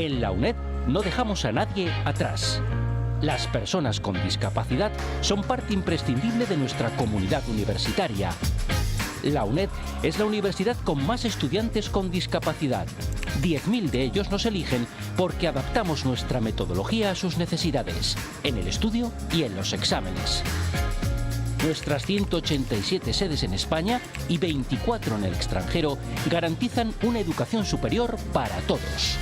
En la UNED no dejamos a nadie atrás. Las personas con discapacidad son parte imprescindible de nuestra comunidad universitaria. La UNED es la universidad con más estudiantes con discapacidad. 10.000 de ellos nos eligen porque adaptamos nuestra metodología a sus necesidades, en el estudio y en los exámenes. Nuestras 187 sedes en España y 24 en el extranjero garantizan una educación superior para todos.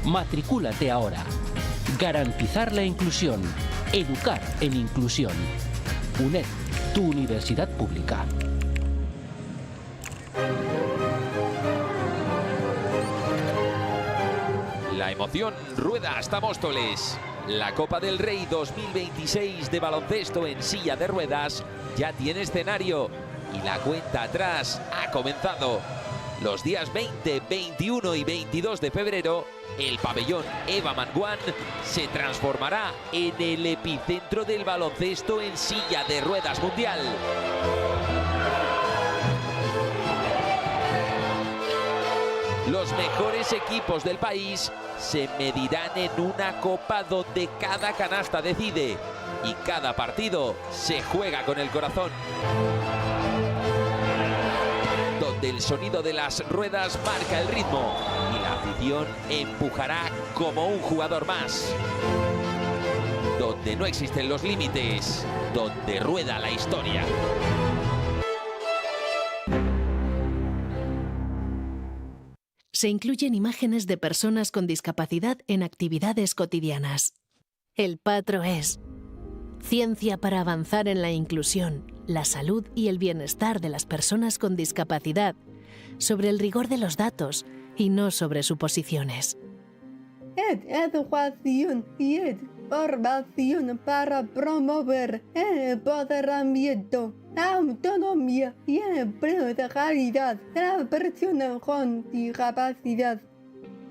Matricúlate ahora. Garantizar la inclusión. Educar en inclusión. UNED, tu universidad pública. La emoción rueda hasta Móstoles. La Copa del Rey 2026 de baloncesto en silla de ruedas ya tiene escenario y la cuenta atrás ha comenzado. Los días 20, 21 y 22 de febrero, el pabellón Eva Manguán se transformará en el epicentro del baloncesto en silla de ruedas mundial. Los mejores equipos del país se medirán en una copa donde cada canasta decide y cada partido se juega con el corazón. Donde el sonido de las ruedas marca el ritmo y la afición empujará como un jugador más. Donde no existen los límites, donde rueda la historia. Se incluyen imágenes de personas con discapacidad en actividades cotidianas. El Patro es ciencia para avanzar en la inclusión, la salud y el bienestar de las personas con discapacidad, sobre el rigor de los datos y no sobre suposiciones. Educación y formación para promover el empoderamiento, la autonomía y el empleo de calidad de las personas con discapacidad.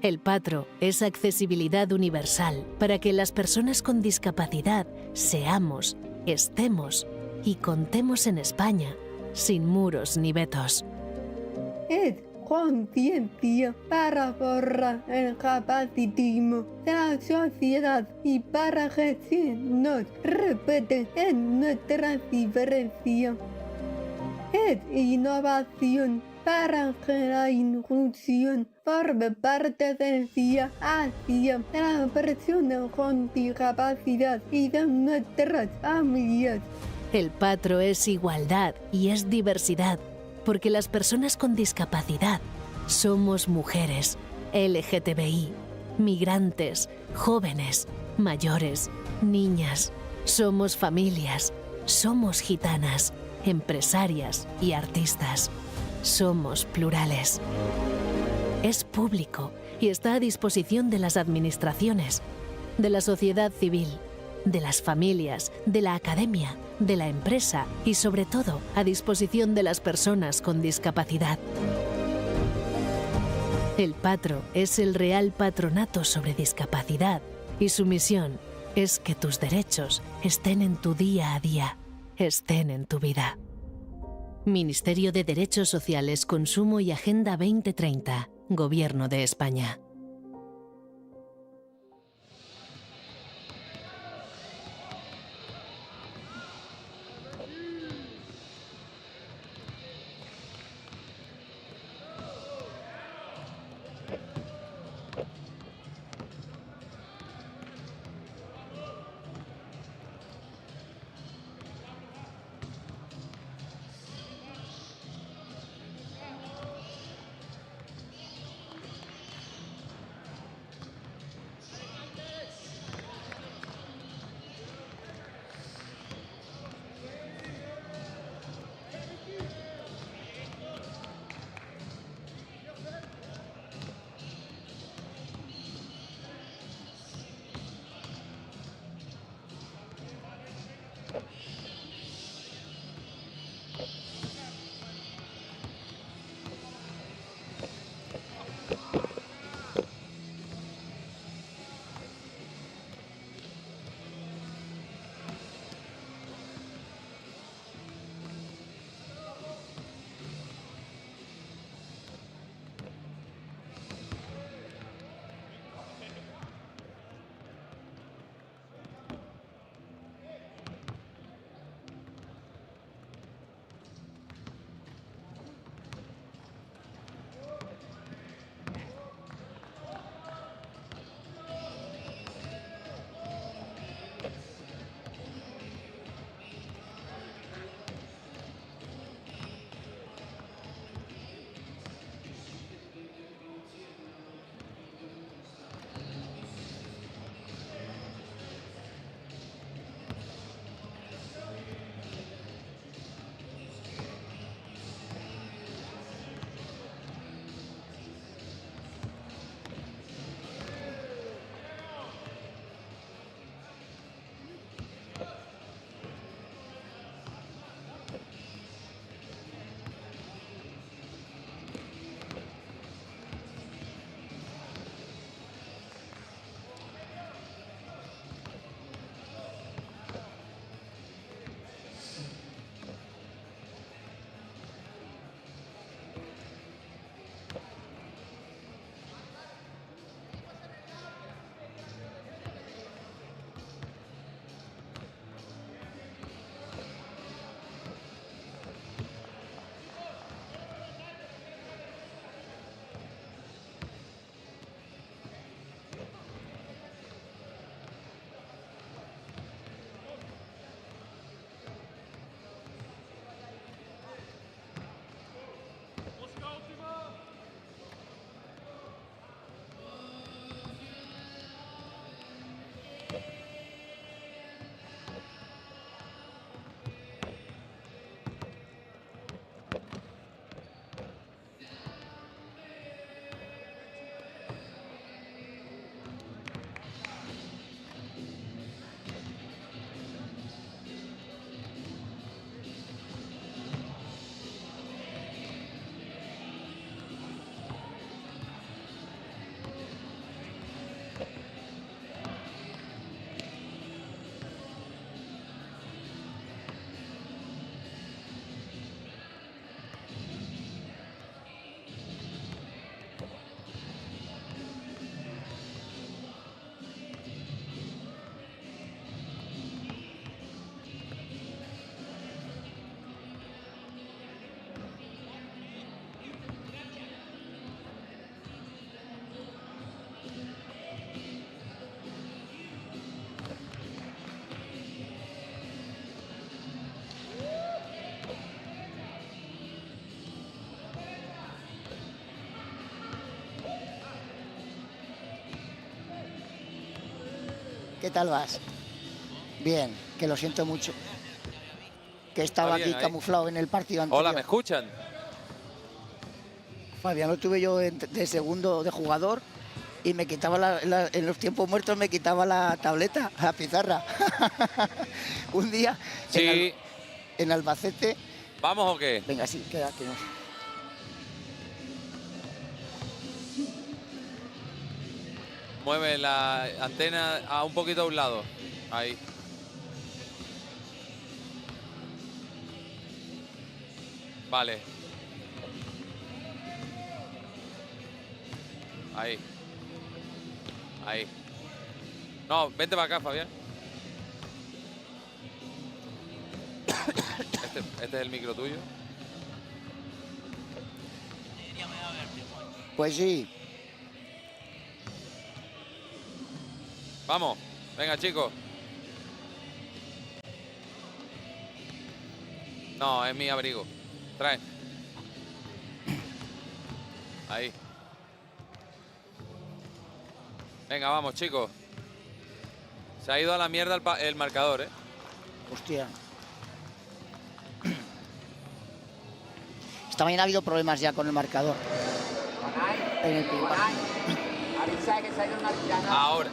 El Patro es accesibilidad universal para que las personas con discapacidad seamos, estemos y contemos en España sin muros ni vetos. Es conciencia para borrar el capacitismo de la sociedad y para que se nos respete en nuestra diferencia. Es innovación para que la inclusión forme parte del día a día de las personas con discapacidad y de nuestras familias. El Patro es igualdad y es diversidad, porque las personas con discapacidad somos mujeres, LGTBI, migrantes, jóvenes, mayores, niñas. Somos familias, somos gitanas, empresarias y artistas. Somos plurales. Es público y está a disposición de las administraciones, de la sociedad civil, de las familias, de la academia, de la empresa y, sobre todo, a disposición de las personas con discapacidad. El Patro es el Real Patronato sobre Discapacidad y su misión es que tus derechos estén en tu día a día, estén en tu vida. Ministerio de Derechos Sociales, Consumo y Agenda 2030, Gobierno de España. ¿Qué tal vas? Bien, que lo siento mucho. Que estaba bien, aquí camuflado en el partido anterior. Hola, ¿me escuchan? Fabián, lo tuve yo de segundo de jugador y me quitaba en los tiempos muertos me quitaba la tableta, la pizarra. Un día Sí. en Albacete. ¿Vamos o qué? Venga, sí, quédate. Mueve la antena a un poquito a un lado. Ahí. Vale. Ahí. Ahí. No, vente para acá, Fabián. Este es el micro tuyo. Pues sí. Vamos. Venga, chicos. No, es mi abrigo. Trae. Ahí. Venga, vamos, chicos. Se ha ido a la mierda el marcador, ¿eh? Hostia. Esta mañana ha habido problemas ya con el marcador. En el primer partido. Ahora.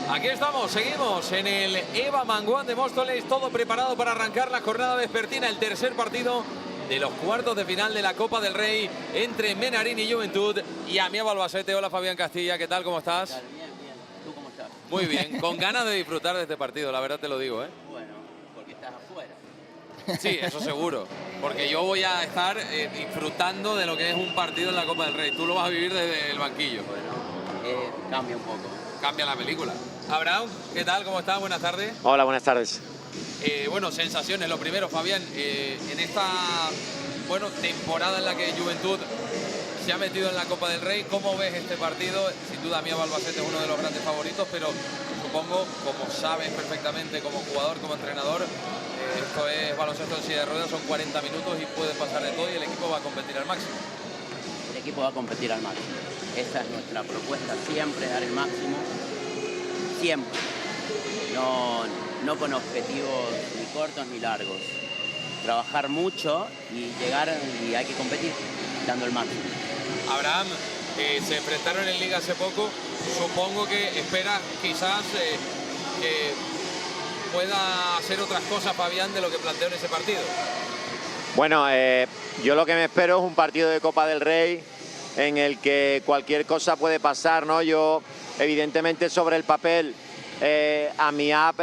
Aquí estamos, seguimos en el EVA Manguán de Móstoles, todo preparado para arrancar la jornada vespertina, el tercer partido de los cuartos de final de la Copa del Rey entre Menarini Juventud y AMIAB Albacete. Hola, Fabián Castilla, ¿qué tal? ¿Cómo estás? Bien, bien. ¿Tú cómo estás? Muy bien, con ganas de disfrutar de este partido, la verdad te lo digo, ¿eh? Bueno, porque estás afuera. Sí, eso seguro, porque yo voy a estar disfrutando de lo que es un partido en la Copa del Rey. Tú lo vas a vivir desde el banquillo. Bueno, cambia un poco. Cambia la película. Abraham, ¿qué tal? ¿Cómo estás? Buenas tardes. Hola, buenas tardes. Bueno, sensaciones. Lo primero, Fabián, en esta temporada en la que Juventud se ha metido en la Copa del Rey, ¿cómo ves este partido? Sin duda, AMIAB Albacete es uno de los grandes favoritos, pero supongo, como sabes perfectamente como jugador, como entrenador, esto es baloncesto en silla de ruedas, son 40 minutos y puede pasar de todo y el equipo va a competir al máximo. El equipo va a competir al máximo. Esa es nuestra propuesta, siempre dar el máximo. Siempre. No con objetivos ni cortos ni largos. Trabajar mucho y llegar y hay que competir dando el máximo. Abraham, se enfrentaron en Liga hace poco. Supongo que esperas quizás que pueda hacer otras cosas Fabián de lo que planteó en ese partido. Bueno, yo lo que me espero es un partido de Copa del Rey en el que cualquier cosa puede pasar, ¿no? Yo, evidentemente, sobre el papel, AMIAB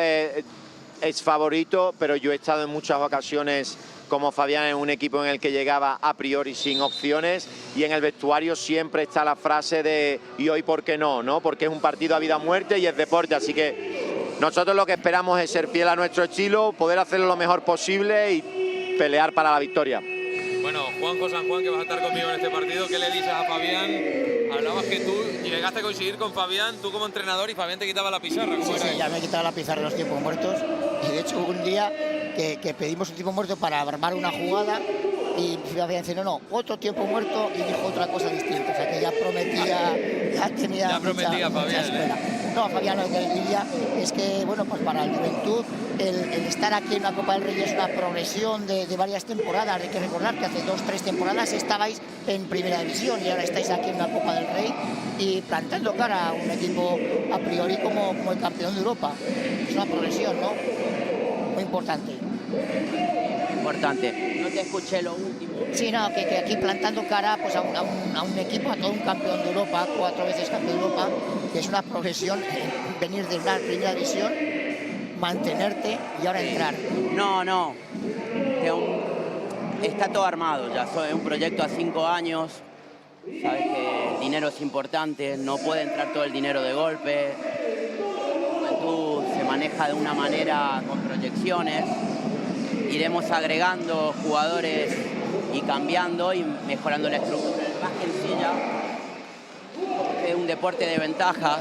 es favorito, pero yo he estado en muchas ocasiones como Fabián en un equipo en el que llegaba a priori sin opciones y en el vestuario siempre está la frase de ¿y hoy por qué no? ¿No? Porque es un partido a vida o muerte y es deporte, así que nosotros lo que esperamos es ser fiel a nuestro estilo, poder hacerlo lo mejor posible y pelear para la victoria. Bueno, Juanjo San Juan, que vas a estar conmigo en este partido, ¿qué le dices a Fabián? Hablabas que tú llegaste a coincidir con Fabián, tú como entrenador, y Fabián te quitaba la pizarra. Sí, sí, ya me he quitado la pizarra en los tiempos muertos. Y de hecho hubo un día que pedimos un tiempo muerto para armar una jugada y Fabián dice, no, otro tiempo muerto, y dijo otra cosa distinta. O sea que ya prometía, ya tenía ya prometía mucha Fabián, escuela. No, Fabián, lo que le diría es que, bueno, pues para el Juventud, el estar aquí en la Copa del Rey es una progresión de varias temporadas. Hay que recordar que hace 2 o 3 temporadas estabais en Primera División y ahora estáis aquí en la Copa del Rey y plantando cara a un equipo a priori como el campeón de Europa. Es una progresión, ¿no? Muy importante. Importante. No te escuché lo último. Sí, no, que aquí plantando cara pues, a un equipo, a todo un campeón de Europa, 4 veces campeón de Europa, que es una progresión, venir de una Primera División, mantenerte y ahora entrar. No. Está todo armado ya. Es un proyecto a 5 años. Sabes que el dinero es importante, no puede entrar todo el dinero de golpe. Juventud se maneja de una manera con proyecciones. Iremos agregando jugadores y cambiando y mejorando la estructura. El básquet en silla es un deporte de ventaja.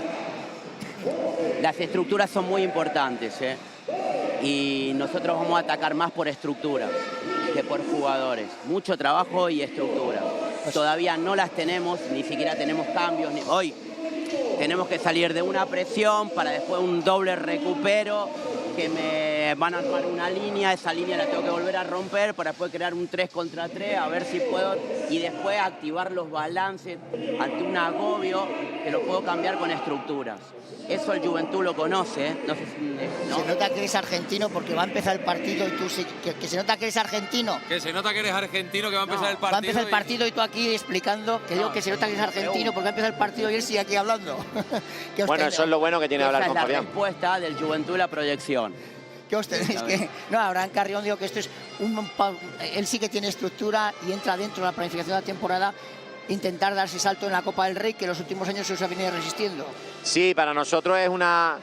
Las estructuras son muy importantes, y nosotros vamos a atacar más por estructura. que por jugadores. Mucho trabajo y estructura. Todavía no las tenemos, ni siquiera tenemos cambios. Hoy tenemos que salir de una presión para después un doble recupero, que me van a armar una línea, esa línea la tengo que volver a romper para después crear un 3 contra 3, a ver si puedo, y después activar los balances ante un agobio que lo puedo cambiar con estructuras. Eso el Juventud lo conoce, ¿eh? No sé si, ¿no? Se nota que eres argentino porque va a empezar el partido y tú sí, que se nota que eres argentino. Que se nota que eres argentino, que va a empezar el partido. Va a empezar el partido y tú aquí explicando que digo que se nota que eres argentino porque va a empezar el partido y él sigue aquí hablando. Bueno, eso es lo bueno que tiene hablar con Fabián. Esa es la respuesta del Juventud, la proyección. ¿Qué os tenéis que...? No, Abraham Carrión digo que esto es él sí que tiene estructura y entra dentro de la planificación de la temporada, intentar darse salto en la Copa del Rey, que en los últimos años se os ha venido resistiendo. Sí, para nosotros es una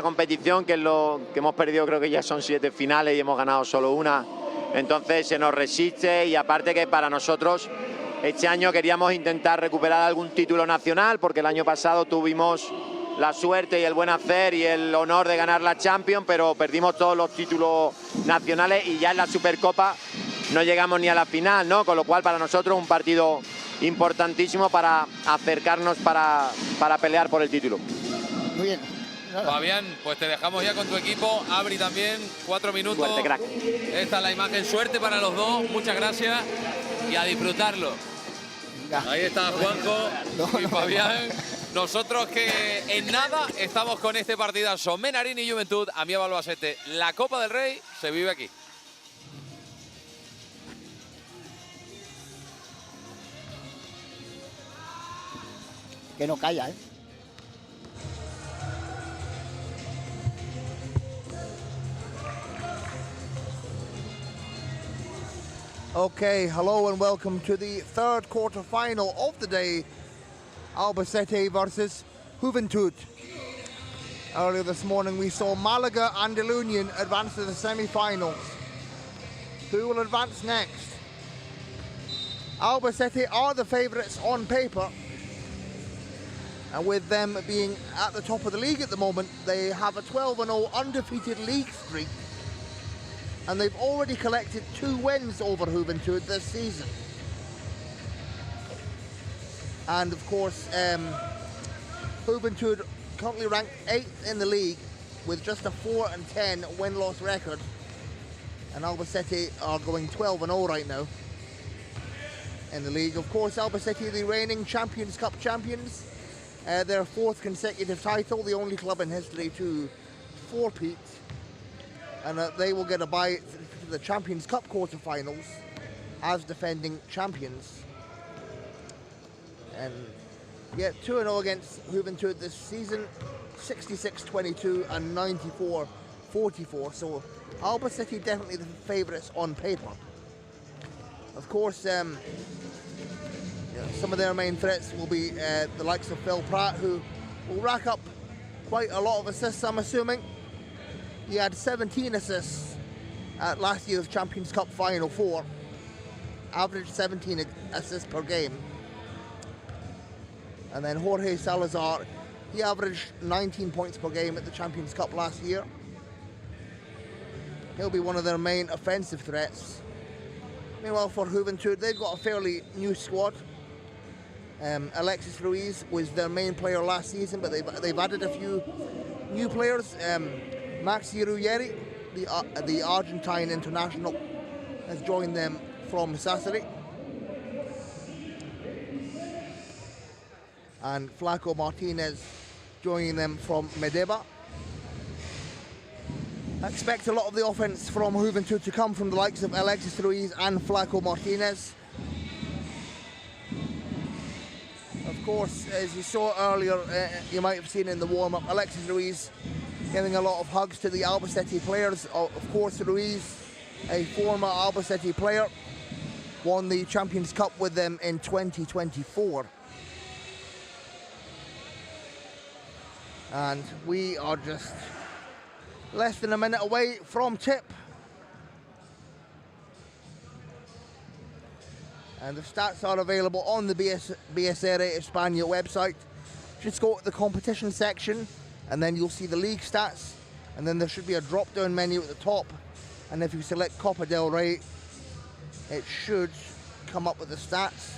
competición que es lo que hemos perdido, creo que ya son 7 finales y hemos ganado solo una. Entonces se nos resiste, y aparte que para nosotros este año queríamos intentar recuperar algún título nacional, porque el año pasado tuvimos la suerte y el buen hacer y el honor de ganar la Champions, pero perdimos todos los títulos nacionales y ya en la Supercopa no llegamos ni a la final, ¿no? Con lo cual para nosotros un partido importantísimo para acercarnos para pelear por el título. Muy bien. Fabián, pues te dejamos ya con tu equipo. Abri también, 4 minutos. Suerte, crack. Esta es la imagen. Suerte para los dos. Muchas gracias y a disfrutarlo. Ahí está Juanjo y Fabián. Nosotros que en nada estamos con este partidazo. Menarini Juventud, AMIAB Albacete. La Copa del Rey se vive aquí. Que no calla, ¿eh? Okay, hello and welcome to the third quarter-final of the day. Albacete versus Juventud. Earlier this morning we saw Malaga and El Union advance to the semi-finals. Who will advance next? Albacete are the favourites on paper. And with them being at the top of the league at the moment, they have a 12-0 undefeated league streak. And they've already collected 2 wins over Juventud this season. And of course, Juventud currently ranked 8th in the league with just a 4-10 win-loss record. And Albacete are going 12-0 right now in the league. Of course, Albacete are the reigning Champions Cup champions. Their 4th consecutive title, the only club in history to 4-peat. And they will get a bye to the Champions Cup quarter-finals as defending champions. And yeah, 2-0 against Juventud this season, 66-22 and 94-44. So Albacete definitely the favourites on paper. Of course, some of their main threats will be the likes of Phil Pratt, who will rack up quite a lot of assists, I'm assuming. He had 17 assists at last year's Champions Cup Final 4, averaged 17 assists per game. And then Jorge Salazar, he averaged 19 points per game at the Champions Cup last year. He'll be one of their main offensive threats. Meanwhile, for Juventud, they've got a fairly new squad. Alexis Ruiz was their main player last season, but they've added a few new players. Maxi Ruggieri, the Argentine international, has joined them from Sassari. And Flaco Martinez joining them from Medeba. I expect a lot of the offense from Juventud to come from the likes of Alexis Ruiz and Flaco Martinez. Of course, as you saw earlier, you might have seen in the warm-up, Alexis Ruiz giving a lot of hugs to the Albacete players. Of course, Ruiz, a former Albacete player, won the Champions Cup with them in 2024. And we are just less than a minute away from tip. And the stats are available on the BSR España website. Just go to the competition section and then you'll see the league stats, and then there should be a drop-down menu at the top, and if you select Copa del Rey, it should come up with the stats.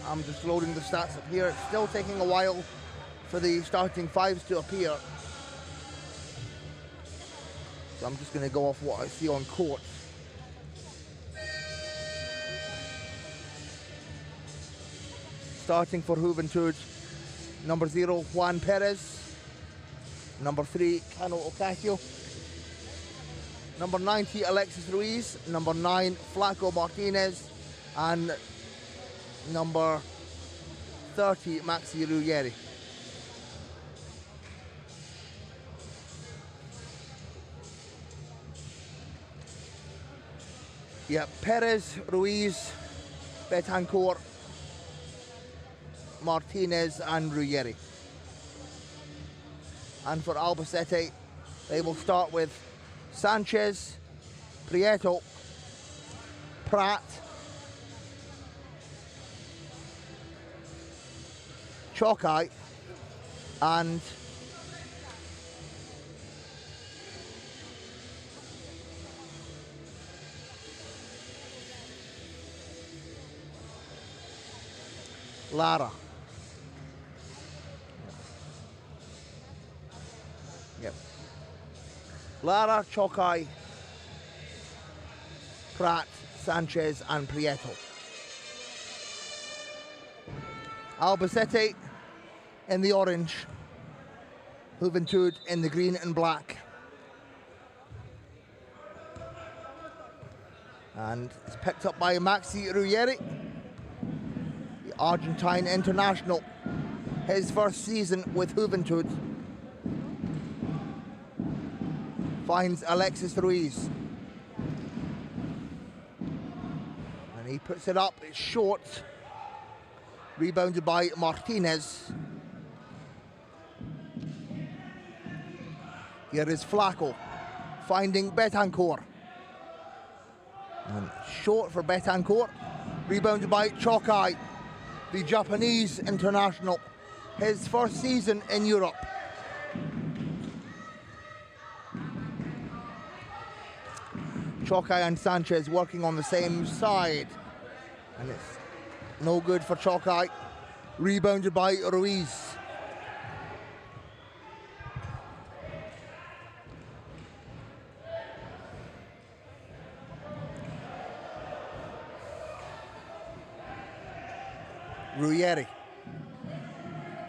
I'm just loading the stats up here. It's still taking a while for the starting fives to appear. So I'm just going to go off what I see on court. Starting for Juventud, number 0, Juan Perez. Number 3, Cano Ocasio. Number 90, Alexis Ruiz. Number 9, Flaco Martinez. And number 30, Maxi Ruggieri. Yeah, Perez, Ruiz, Betancourt, Martinez and Ruggieri. And for Albacete, they will start with Sanchez, Prieto, Prat, Chokai, and Lara. Yep. Lara, Chokai, Prat, Sanchez and Prieto. Albacete in the orange, Juventud in the green and black. And it's picked up by Maxi Ruggieri, the Argentine international. His first season with Juventud. Finds Alexis Ruiz. And he puts it up, it's short. Rebounded by Martinez. Here is Flaco, finding Betancourt. And short for Betancourt. Rebounded by Chokai, the Japanese international. His first season in Europe. Chokai and Sanchez working on the same side. And it's no good for Chokai. Rebounded by Ruiz. Ruggieri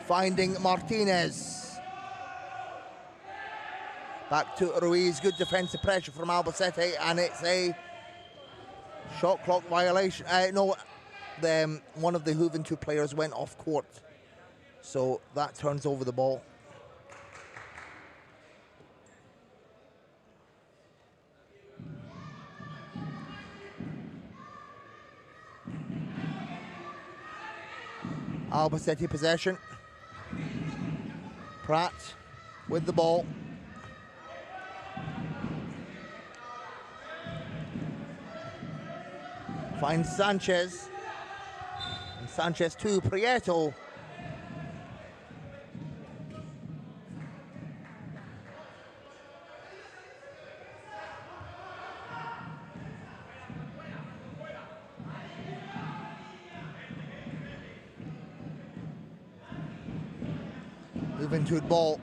finding Martinez. Back to Ruiz, good defensive pressure from Albacete, and it's a shot clock violation. One of the Juventud players went off court, so that turns over the ball. Albacete possession. Prat with the ball. Finds Sanchez. And Sanchez to Prieto. Juventud ball.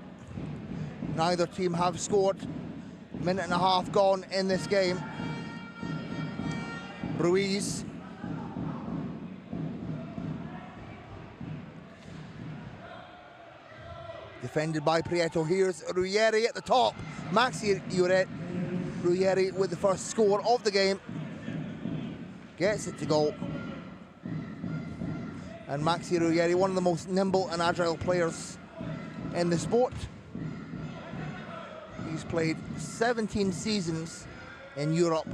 Neither team have scored. Minute and a half gone in this game. Ruiz. Defended by Prieto. Here's Ruggieri at the top. Maxi Ruggieri with the first score of the game. Gets it to go. And Maxi Ruggieri, one of the most nimble and agile players in the sport. He's played 17 seasons in Europe.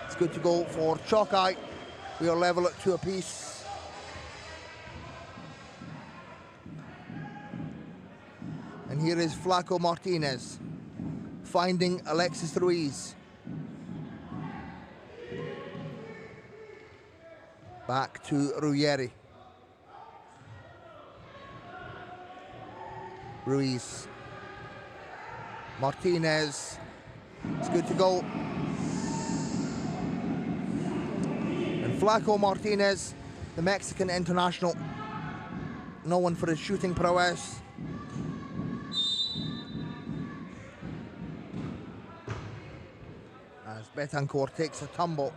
It's good to go for Chokai. We are level at 2 apiece. And here is Flaco Martinez finding Alexis Ruiz. Back to Ruggieri. Ruiz. Martinez, it's good to go. And Flaco Martinez, the Mexican international, known for his shooting prowess. As Betancourt takes a tumble.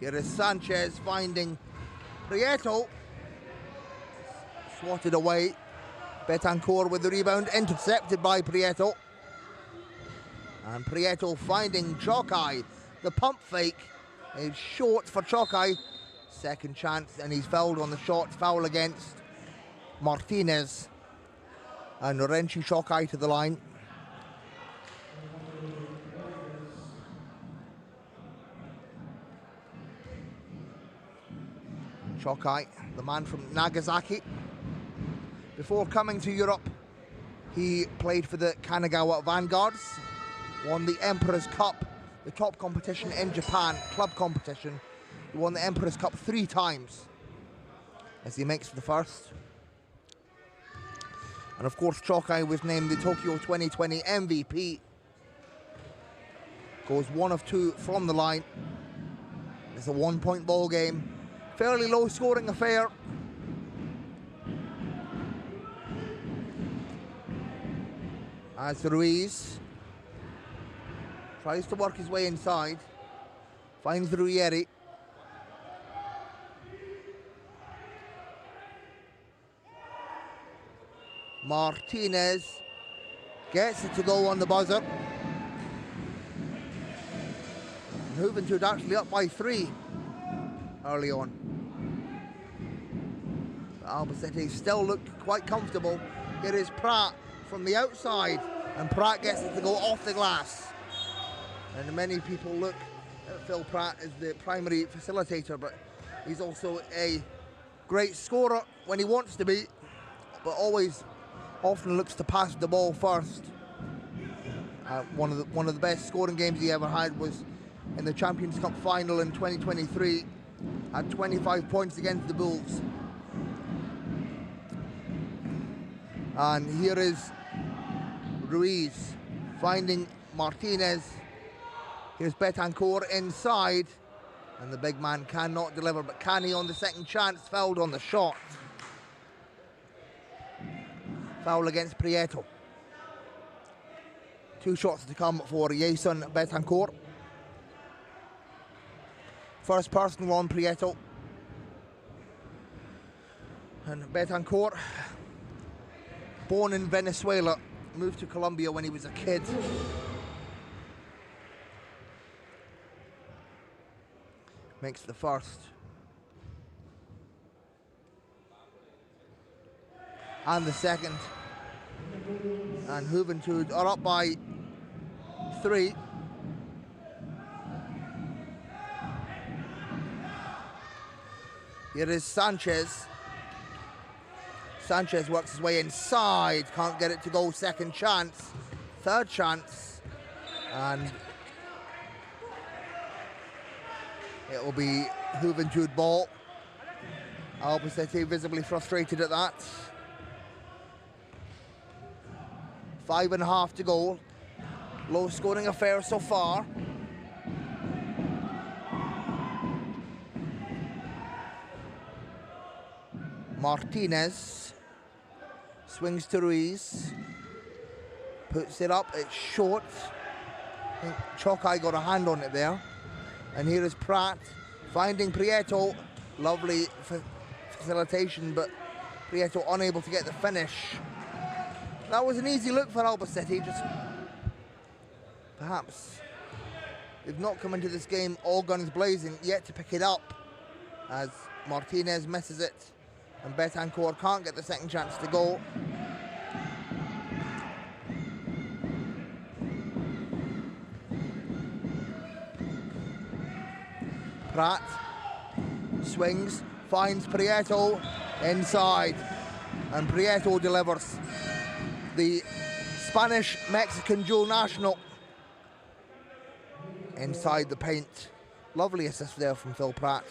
Here is Sanchez finding Prieto. Swatted away. Betancourt with the rebound, intercepted by Prieto. And Prieto finding Chokai. The pump fake is short for Chokai. Second chance, and he's fouled on the shot. Foul against Martinez. And Renchi Chokai to the line. Chokai, the man from Nagasaki. Before coming to Europe, he played for the Kanagawa Vanguards, won the Emperor's Cup, the top competition in Japan, club competition. He won the Emperor's Cup 3 times as he makes the first. And of course, Chokai was named the Tokyo 2020 MVP. Goes 1 of 2 from the line. It's a 1-point ball game. Fairly low scoring affair. As Ruiz tries to work his way inside, finds Ruggieri. Martinez gets it to go on the buzzer. Juventud actually up by 3 early on. Albacete still look quite comfortable. Here is Pratt from the outside, and Pratt gets it to go off the glass. And many people look at Phil Pratt as the primary facilitator, but he's also a great scorer when he wants to be, but often looks to pass the ball first. One of the best scoring games he ever had was in the Champions Cup final in 2023. Had 25 points against the Bulls. And here is Ruiz finding Martinez. Here's Betancourt inside, and the big man cannot deliver, but Cani on the second chance, fouled on the shot. Foul against Prieto. 2 shots to come for Jason Betancourt. First personal on Prieto. And Betancourt, born in Venezuela, moved to Colombia when he was a kid. Makes the first. And the second. And Juventud are up by 3. Here is Sanchez. Sanchez works his way inside, can't get it to go. Second chance, third chance, and it will be Juventud ball. Albacete visibly frustrated at that. 5.5 to go. Low scoring affair so far. Martinez swings to Ruiz, puts it up, it's short. I think Chokai got a hand on it there. And here is Pratt finding Prieto. Lovely facilitation, but Prieto unable to get the finish. That was an easy look for Albacete, just perhaps they've not come into this game all guns blazing yet to pick it up, as Martinez misses it and Betancourt can't get the second chance to go. Pratt swings, finds Prieto inside, and Prieto delivers. The Spanish-Mexican dual national inside the paint. Lovely assist there from Phil Pratt.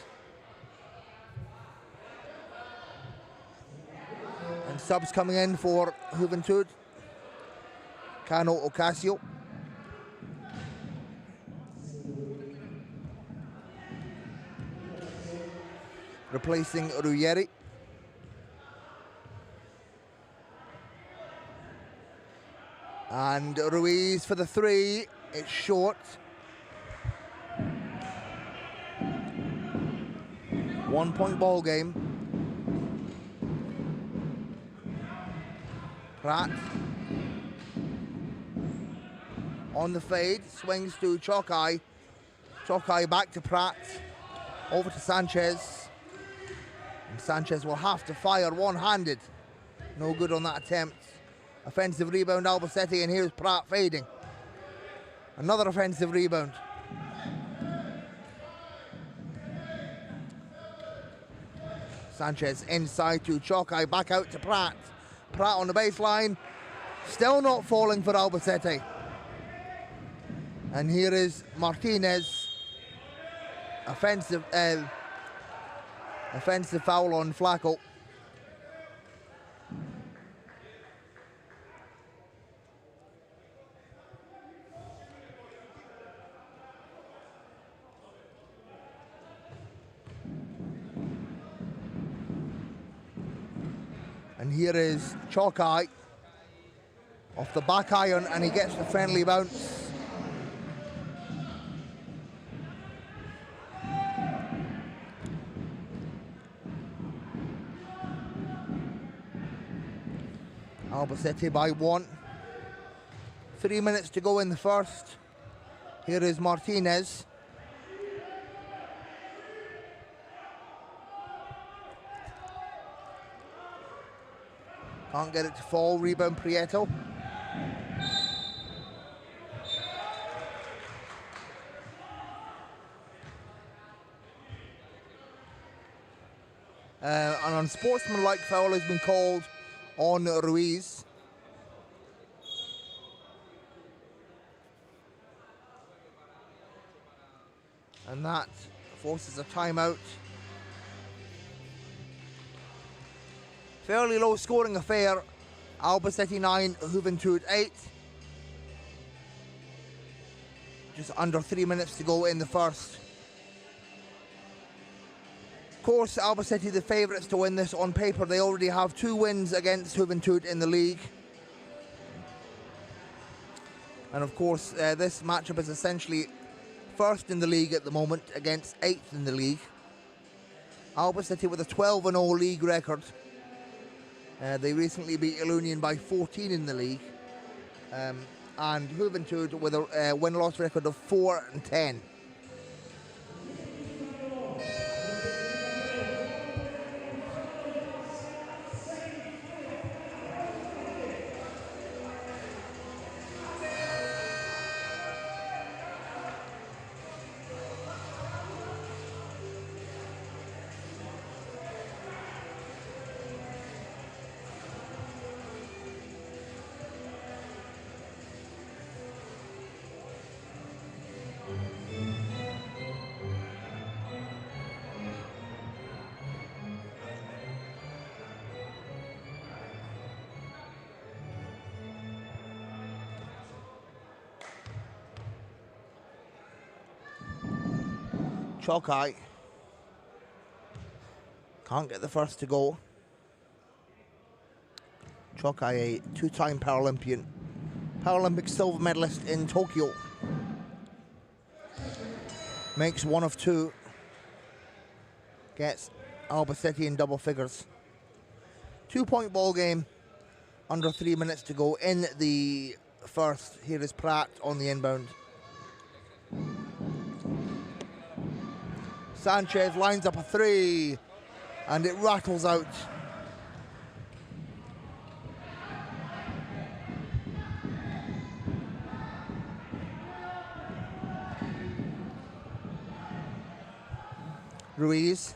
And subs coming in for Juventud. Cano Ocasio. Replacing Ruggieri. And Ruiz for the three. It's short. 1 point ball game. Pratt on the fade, swings to Chokai. Chokai back to Pratt. Over to Sanchez. And Sanchez will have to fire one-handed. No good on that attempt. Offensive rebound Albacete, and here's Pratt fading. Another offensive rebound. Sanchez inside to Chokai, back out to Pratt. Pratt on the baseline, still not falling for Albacete. And here is Martinez. Offensive foul on Flacco. And here is Chokai off the back iron, and he gets the friendly bounce. Albacete by 1. 3 minutes to go in the first. Here is Martinez. Can't get it to fall. Rebound Prieto. An unsportsmanlike foul has been called on Ruiz. And that forces a timeout. Fairly low scoring affair. Albacete 9, Juventud 8. Just under 3 minutes to go in the first. Of course, Albacete the favourites to win this on paper. They already have 2 wins against Juventud in the league. And of course, this matchup is essentially first in the league at the moment against 8th in the league. Albacete with a 12-0 league record. They recently beat Ilunion by 14 in the league. And Juventud with a win-loss record of 4-10. Chokai can't get the first to go. Chokai, a 2-time Paralympian, Paralympic silver medalist in Tokyo. Makes 1 of 2. Gets Albacete in double figures. 2-point ball game. Under 3 minutes to go in the first. Here is Pratt on the inbound. Sanchez lines up a 3, and it rattles out. Ruiz.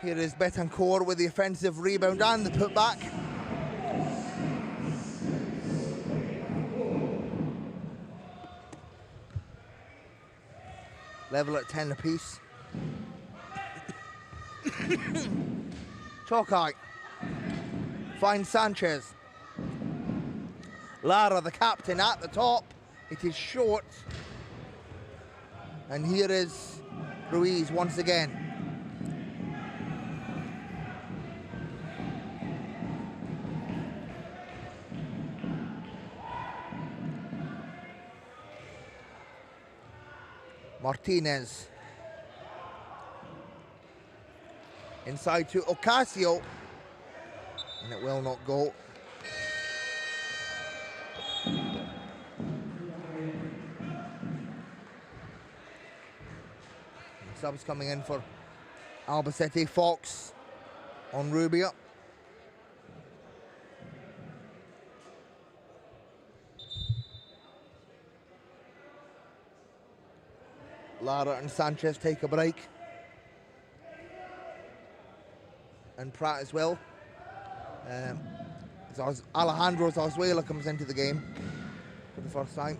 Here is Betancourt with the offensive rebound and the putback. level at 10 apiece. Tokai finds Sanchez. Lara, the captain, at the top. It is short. And here is Ruiz once again. Martinez. Inside to Ocasio. And it will not go. Subs coming in for Albacete. Fox on Rubio. Lara and Sanchez take a break. And Pratt as well. Alejandro Zarzuela comes into the game for the first time.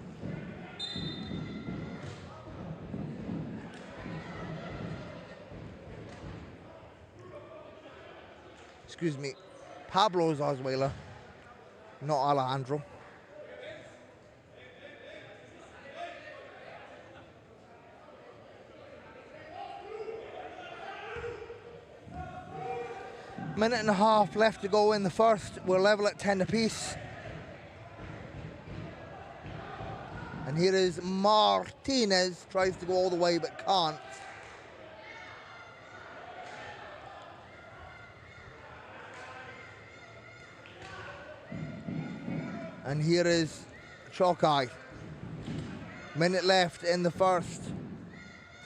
Excuse me, Pablo Zarzuela, not Alejandro. Minute and a half left to go in the first. We're level at 10 apiece. And here is Martinez, tries to go all the way but can't. And here is Chokai. Minute left in the first.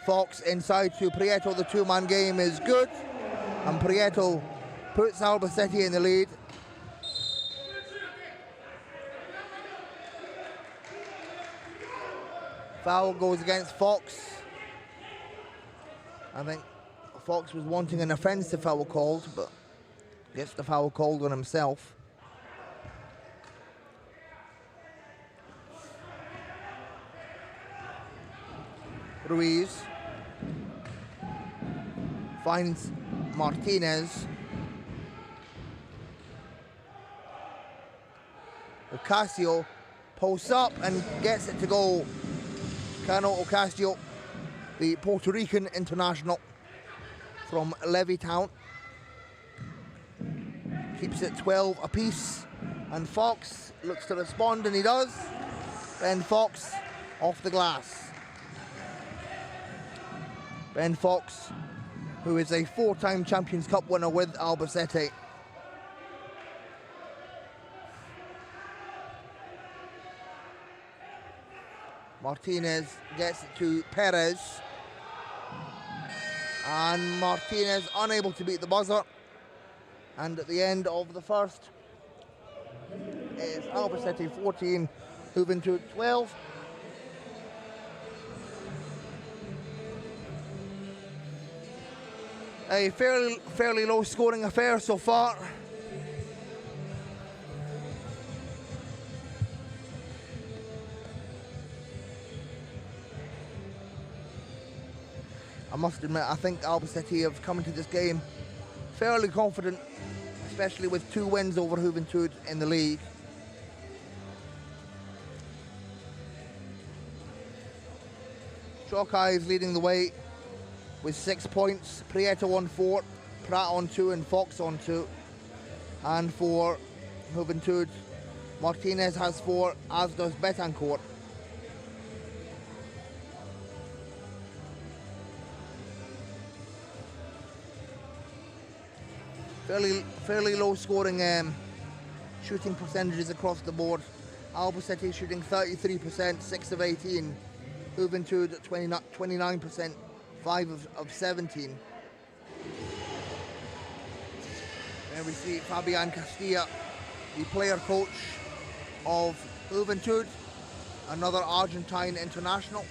Fox inside to Prieto. The two-man game is good. And Prieto puts Albacete in the lead. Foul goes against Fox. I think Fox was wanting an offensive foul called, but gets the foul called on himself. Ruiz finds Martinez. Ocasio posts up and gets it to go. Cano Ocasio, the Puerto Rican international from Levittown, keeps it 12 apiece, and Fox looks to respond, and he does. Ben Fox off the glass. Ben Fox, who is a four-time Champions Cup winner with Albacete. Martinez gets it to Perez. And Martinez unable to beat the buzzer. And at the end of the first, is Albacete 14, Juventud 12. A fairly low scoring affair so far. I must admit, I think Albacete have come into this game fairly confident, especially with 2 wins over Juventud in the league. Chokai is leading the way with 6 points. Prieto on 4, Pratt on 2, and Fox on 2. And for Juventud, Martinez has 4, as does Betancourt. Fairly low scoring shooting percentages across the board. Albacete shooting 33%, 6 of 18. Juventud at 29%, 5 of 17. And we see Fabian Castilla, the player coach of Juventud, another Argentine international.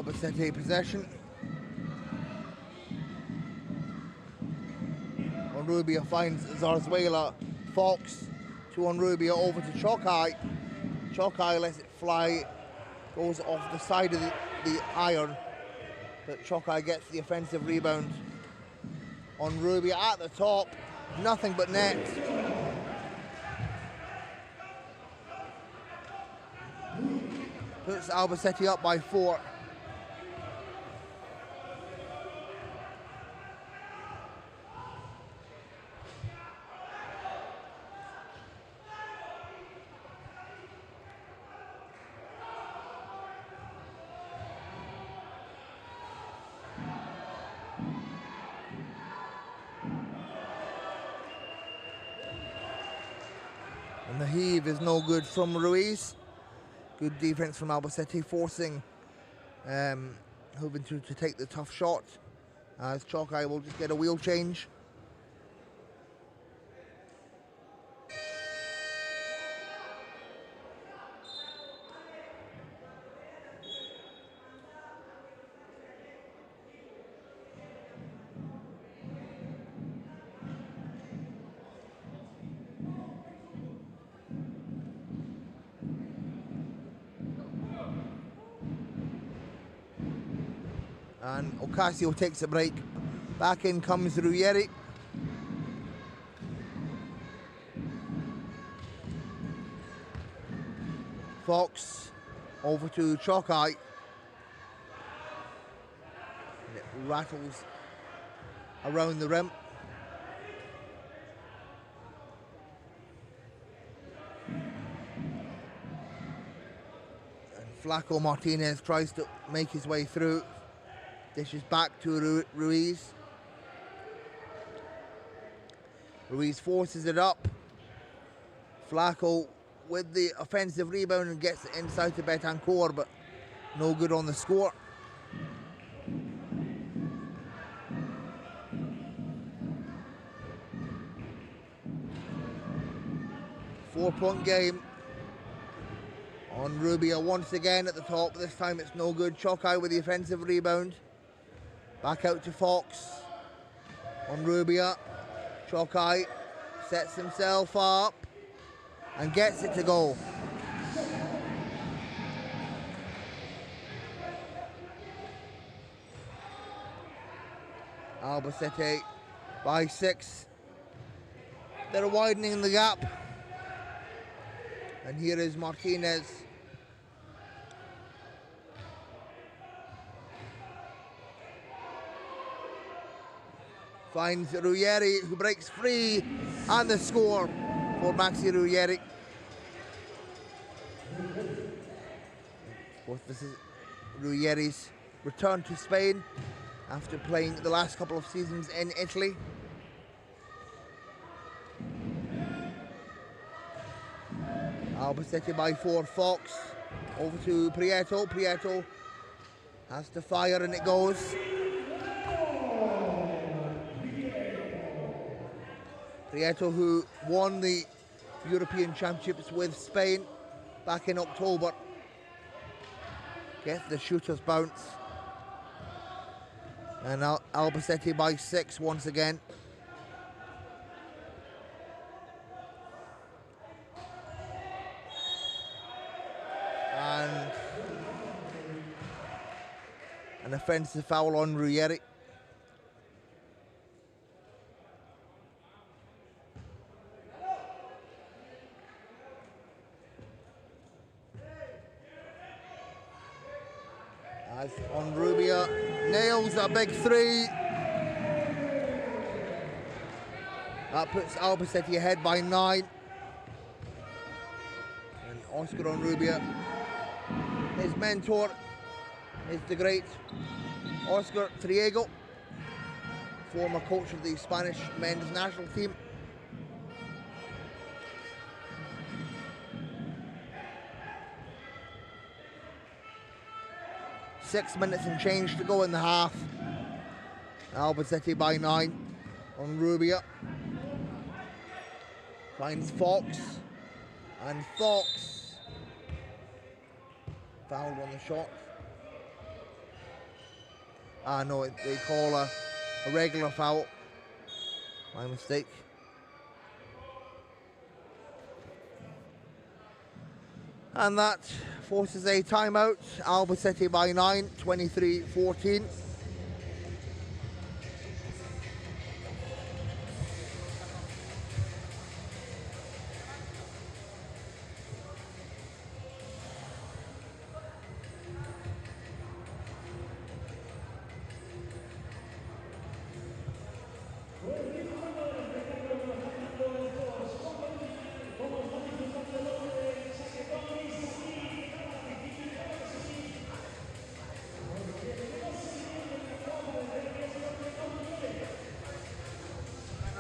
Albacete possession. Onrubia finds Zarzuela. Fox to Onrubia, over to Chokai. Chokai lets it fly, goes off the side of the iron, but Chokai gets the offensive rebound. Onrubia at the top, nothing but net. Puts Albacete up by 4. And the heave is no good from Ruiz. Good defense from Albacete, forcing Juventud to take the tough shot, as Chokai will just get a wheel change. And Ocasio takes a break. Back in comes Ruggieri. Fox over to Chokai. And it rattles around the rim. And Flaco Martinez tries to make his way through. Dishes back to Ruiz. Ruiz forces it up. Flaco with the offensive rebound and gets it inside to Betancourt, but no good on the score. Four-point game. Onrubia once again at the top. This time it's no good. Chokai with the offensive rebound. Back out to Fox. Onrubia. Chokai sets himself up and gets it to go. Albacete by 6. They're widening the gap. And here is Martinez. Finds Ruggieri, who breaks free, and the score for Maxi Ruggieri. Of course, this is Ruggieri's return to Spain after playing the last couple of seasons in Italy. Albacete by 4, Fox over to Prieto. Prieto has to fire and it goes. Prieto, who won the European Championships with Spain back in October, gets the shooter's bounce. And Albacete by 6 once again. And an offensive foul on Ruggieri. As Onrubia nails a big 3. That puts Albacete ahead by 9. And Oscar Onrubia, his mentor is the great Oscar Triego, former coach of the Spanish men's national team. Six minutes and change to go in the half. Albacete by 9. Onrubia finds Fox, and Fox fouled on the shot. No, they call a regular foul. My mistake. And that forces a timeout. Albacete by 9, 23-14.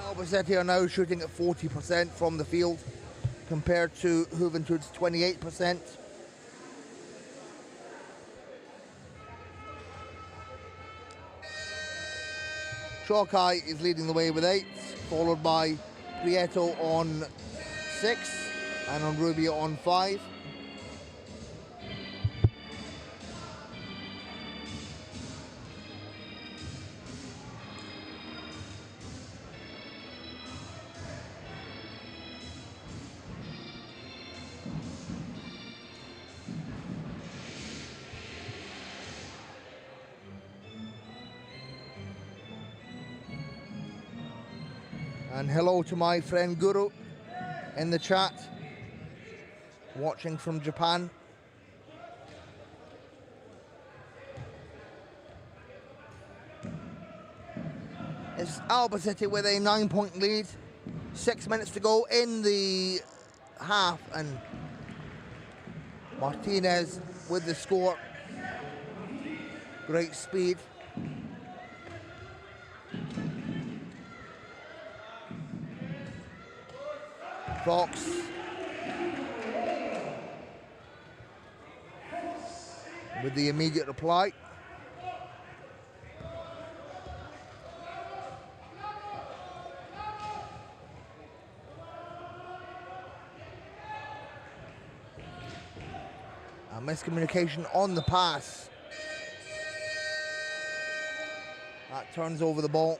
Albacete are now shooting at 40% from the field compared to Joventut's 28%. Chalkai is leading the way with 8, followed by Prieto on 6 and on Rubio on 5. And hello to my friend Guru in the chat, watching from Japan. It's Albacete with a 9-point lead. 6 minutes to go in the half, and Martinez with the score. Great speed. Fox. With the immediate reply. A miscommunication on the pass. That turns over the ball.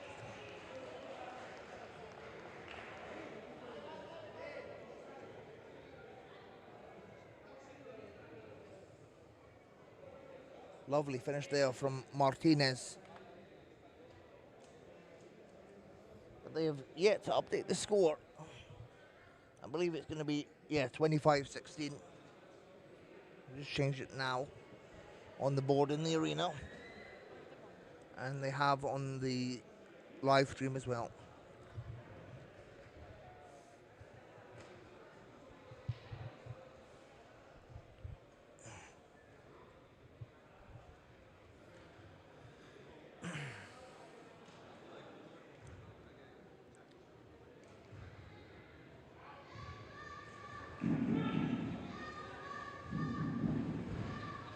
Lovely finish there from Martinez. But they have yet to update the score. I believe it's going to be, 25-16. Just changed it now on the board in the arena. And they have on the live stream as well.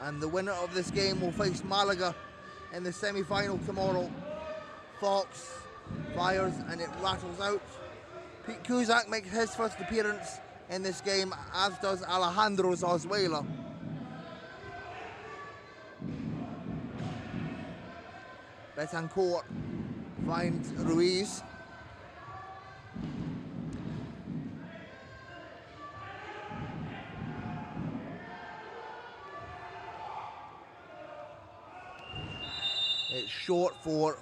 And the winner of this game will face Malaga in the semi-final tomorrow. Fox fires and it rattles out. Pete Cusack makes his first appearance in this game, as does Alejandro Zarzuela. Betancourt finds Ruiz. It's short for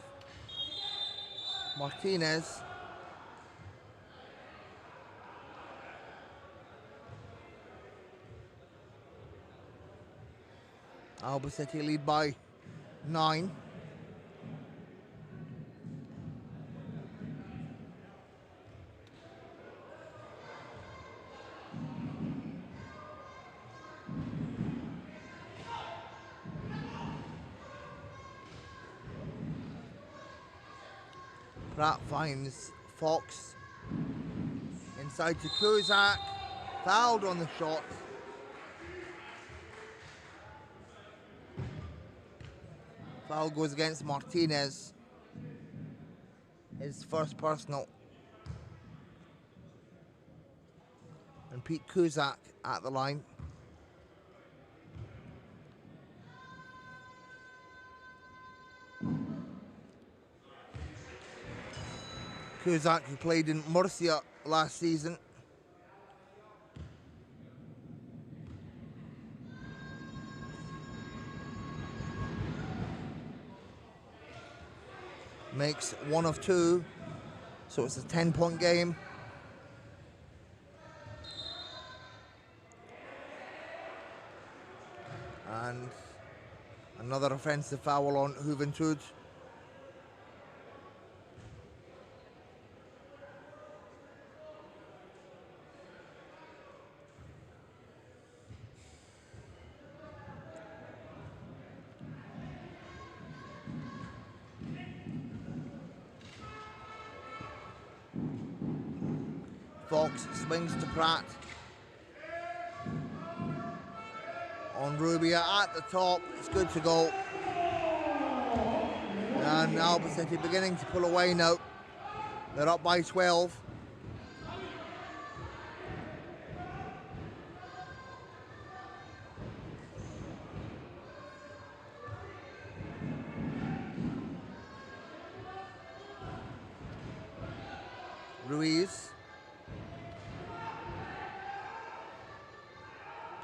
Martinez. Albacete lead by 9. Pratt finds Fox. Inside to Cusack. Fouled on the shot. Foul goes against Martinez. His first personal. And Pete Cusack at the line. Cusack, who played in Murcia last season. Makes 1 of 2, so it's a 10-point game. And another offensive foul on Juventud. Fox swings to Pratt. On Rubia at the top, it's good to go. And Albacete beginning to pull away now. They're up by 12. Ruiz.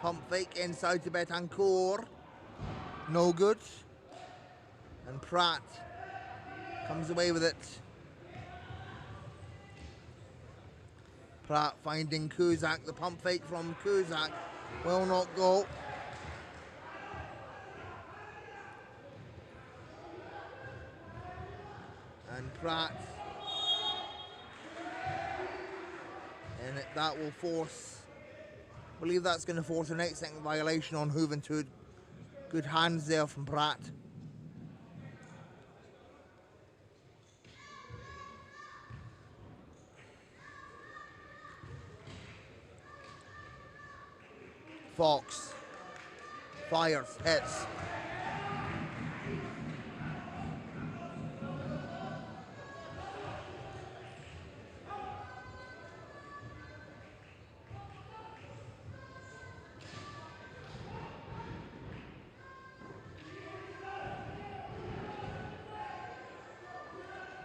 Pump fake inside to Betancourt. No good. And Pratt comes away with it. Pratt finding Cusack. The pump fake from Cusack will not go. And Pratt. And that will force, I believe that's going to force an 8-second violation on Juventud. Good hands there from Pratt. Fox fires, hits.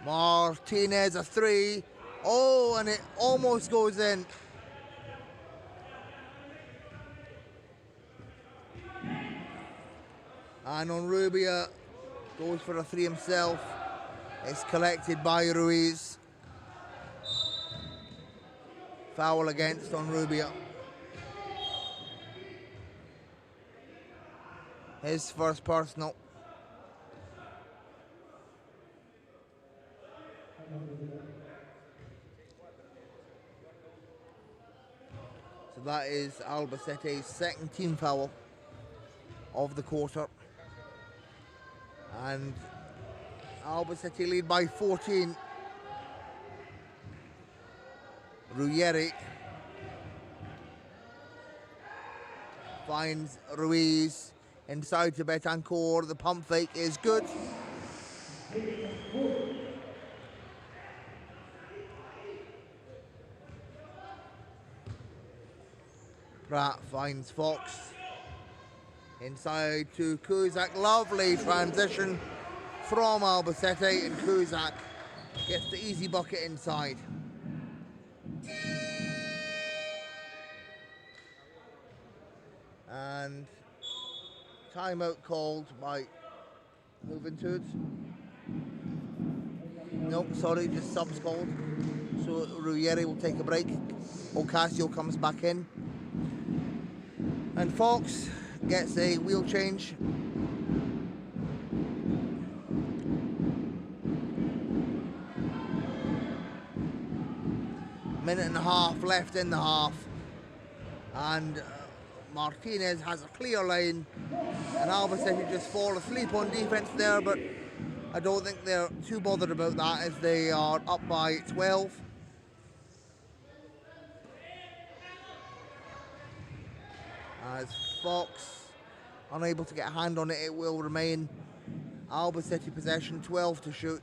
Martinez, a 3. Oh, and it almost goes in. And on Rubia, goes for a 3 himself. It's collected by Ruiz. Foul against on Rubia. His first personal. So that is Albacete's second team foul of the quarter. And Albacete lead by 14. Ruggieri finds Ruiz inside to Betancourt. The pump fake is good. Pratt finds Fox. Inside to Cusack. Lovely transition from Albacete, and Cusack gets the easy bucket inside. And timeout called by Juventud. Nope, sorry, just subs called. So Ruggieri will take a break. Ocasio comes back in. And Fox gets a wheel change. Minute and a half left in the half. And Martinez has a clear line. And Albacete just fall asleep on defense there, but I don't think they're too bothered about that as they are up by 12. As Fox unable to get a hand on it, it will remain Albacete possession, 12 to shoot.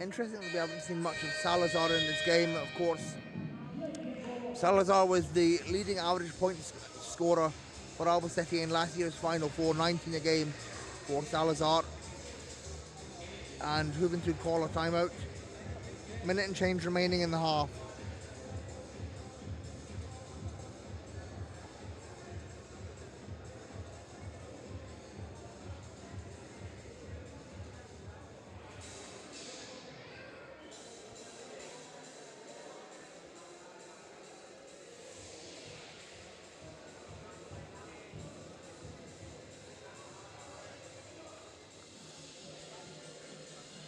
Interestingly, we haven't seen much of Salazar in this game, of course. Salazar was the leading average point scorer for Albacete in last year's Final Four, 19 a game for Salazar. and Juventud call a timeout. Minute and change remaining in the half.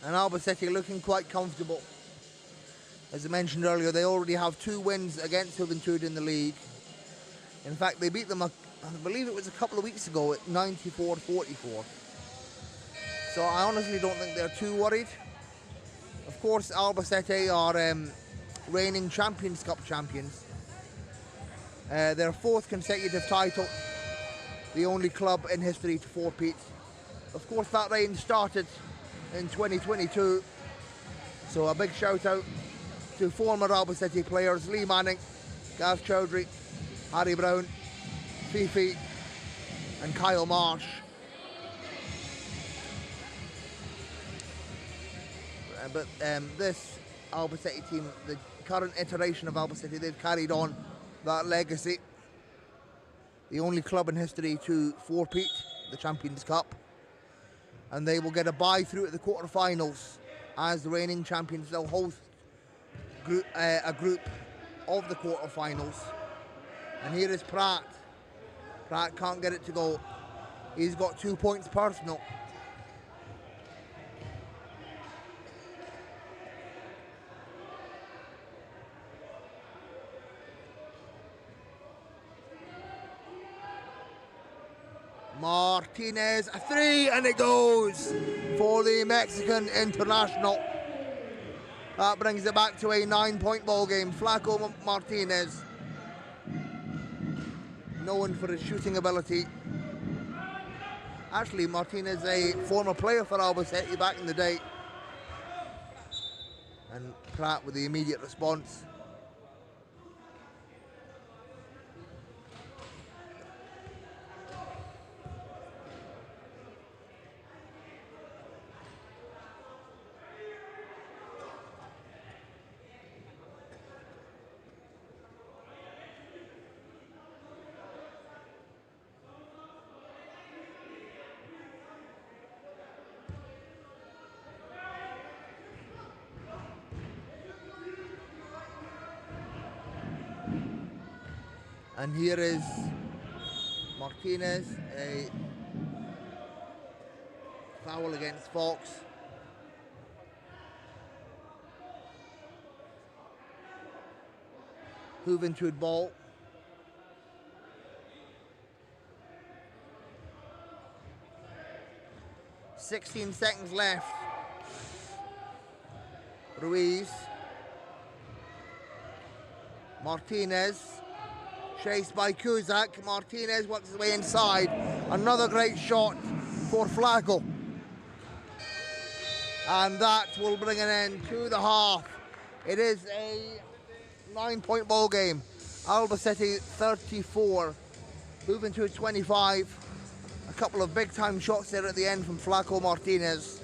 And Albacete looking quite comfortable. As I mentioned earlier, they already have 2 wins against Juventud in the league. In fact, they beat them, I believe it was a couple of weeks ago, at 94-44. So I honestly don't think they're too worried. Of course, Albacete are reigning Champions Cup champions. Their 4th consecutive title, the only club in history to four-peat. Of course, that reign started in 2022. So a big shout out to former Albacete players Lee Manning, Gav Chowdhury, Harry Brown, Fifi and Kyle Marsh. But this Albacete team, the current iteration of Albacete, they've carried on that legacy. The only club in history to four-peat the Champions Cup. And they will get a bye through at the quarterfinals as the reigning champions. They'll host a group of the quarterfinals. And here is Pratt. Pratt can't get it to go. He's got 2 points personal. Martinez, a 3, and it goes for the Mexican international. That brings it back to a 9-point ball game. Flaco Martinez, known for his shooting ability. Actually, Martinez, a former player for Albacete back in the day. And Pratt with the immediate response. And here is Martinez, a foul against Fox. Juventud ball. "16 seconds left. Ruiz. Martinez. Chased by Cusack. Martinez works his way inside. Another great shot for Flaco. And that will bring an end to the half. It is a 9-point ball game. Albacete 34, Juventud 25. A couple of big time shots there at the end from Flaco Martinez.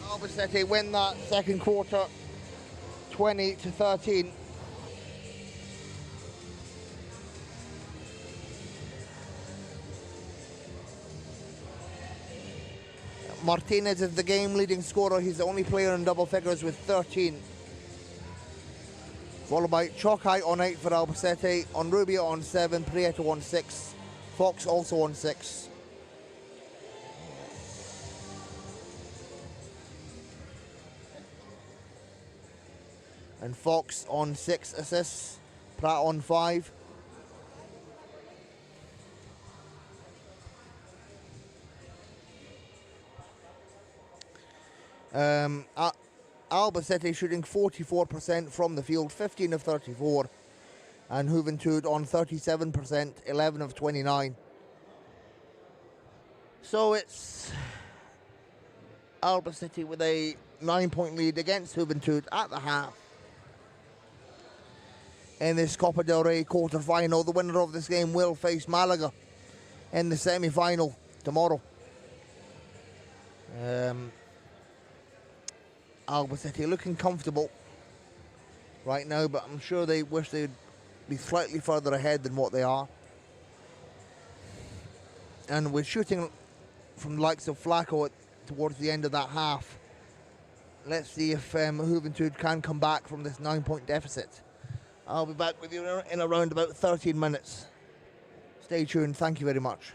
Albacete win that second quarter 20-13. Martinez is the game leading scorer. He's the only player in double figures with 13. Followed by Chokai on 8 for Albacete, on Rubio on 7, Prieto on 6, Fox also on 6. And Fox on 6 assists, Pratt on 5. Albacete shooting 44% from the field, 15 of 34. and Juventud on 37%, 11 of 29. So it's Albacete with a 9-point lead against Juventud at the half. In this Copa del Rey quarter-final, the winner of this game will face Malaga in the semi-final tomorrow. Albacete looking comfortable right now, but I'm sure they wish they'd be slightly further ahead than what they are. And with shooting from the likes of Flacco towards the end of that half, let's see if Juventud can come back from this 9-point deficit. I'll be back with you in around about 13 minutes. Stay tuned. Thank you very much.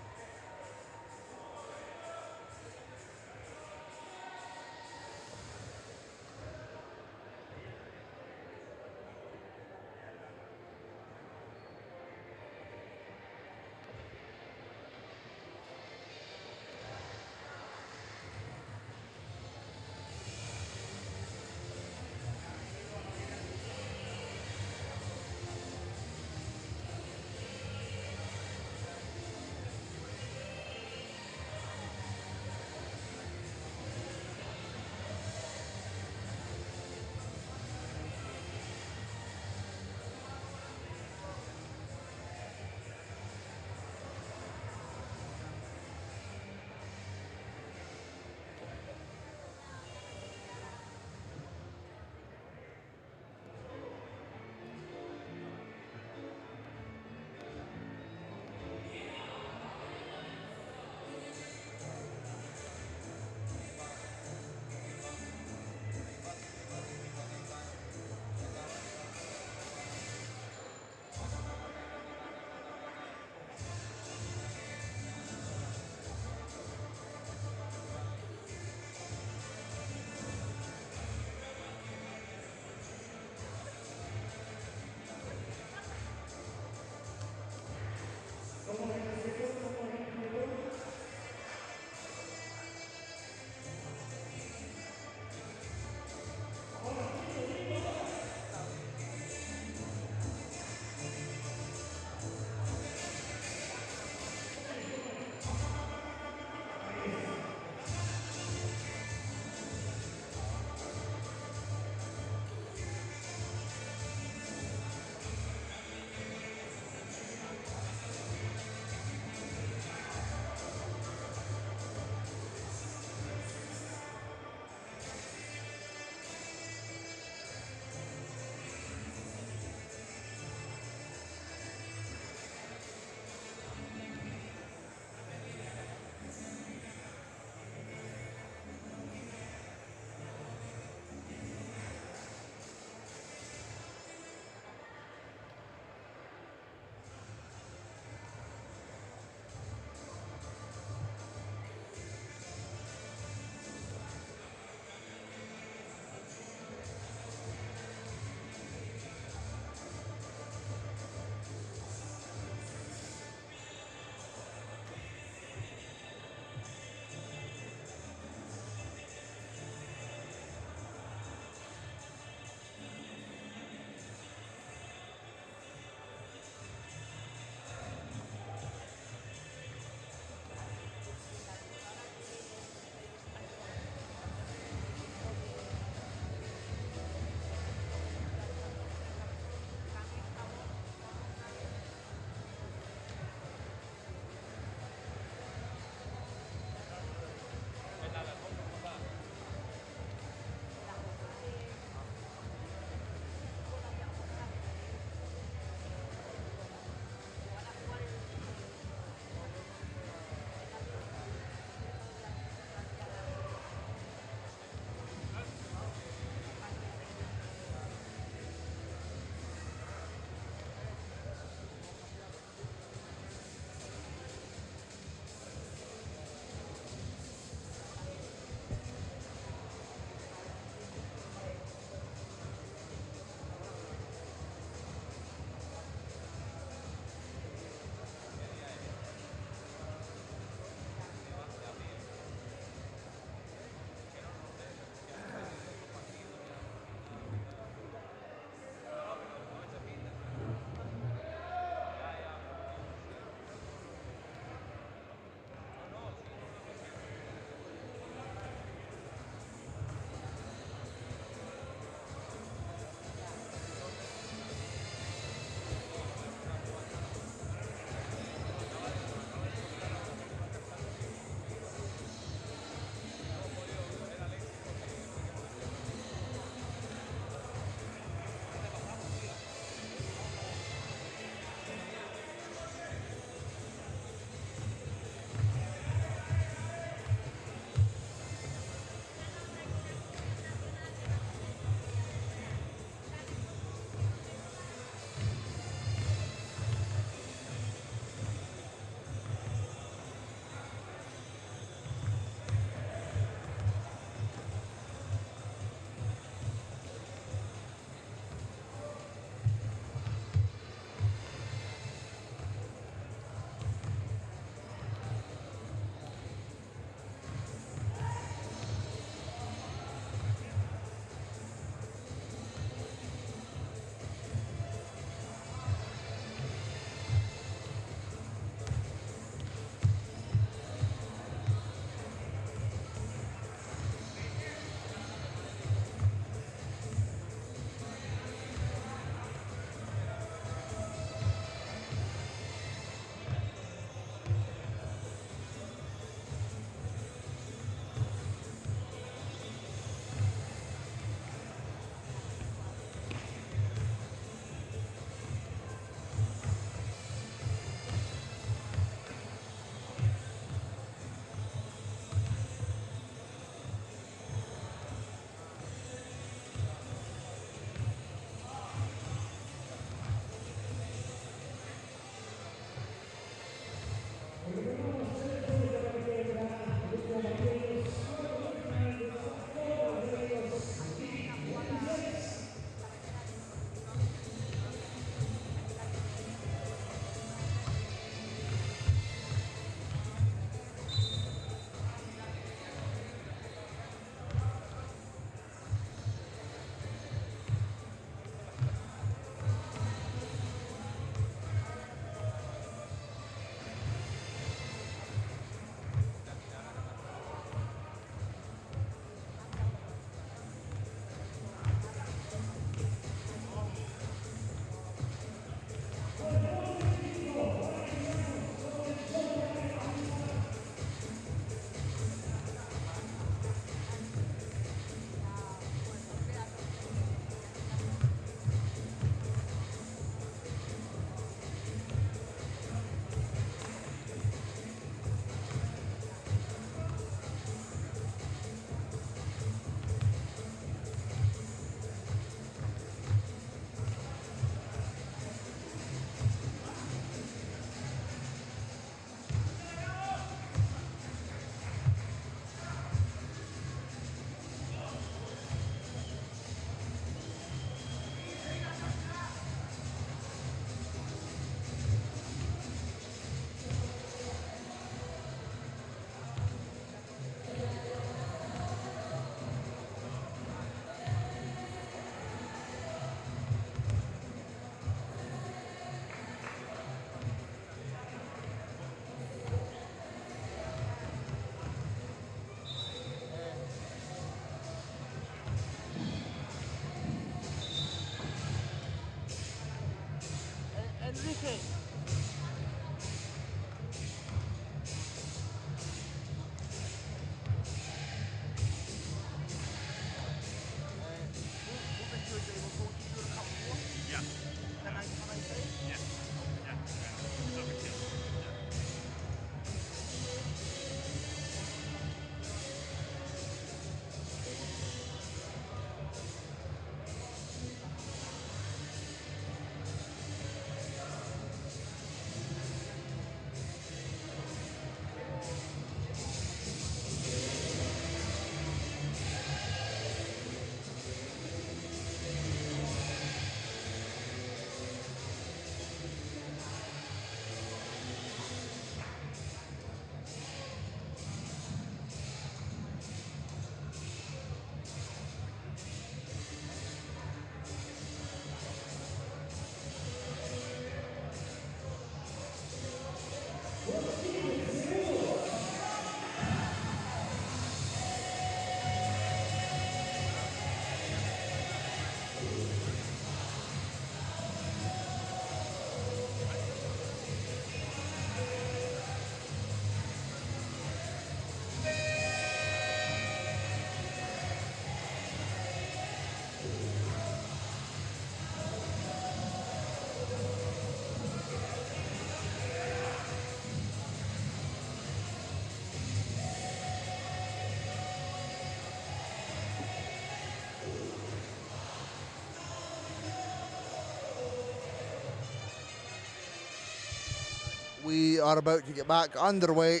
we are about to get back underway.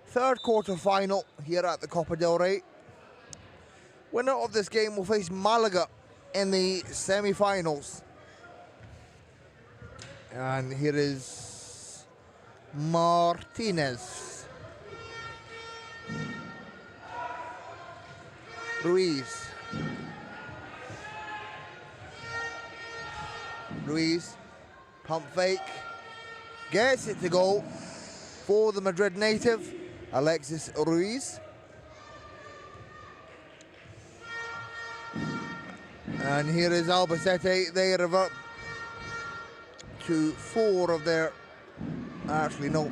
Third quarter final here at the Copa del Rey. Winner of this game will face Malaga in the semi-finals. And here is Martinez. Ruiz. Ruiz, pump fake, gets it to go for the Madrid native, Alexis Ruiz. And here is Albacete. They revert to 4 of their, actually no,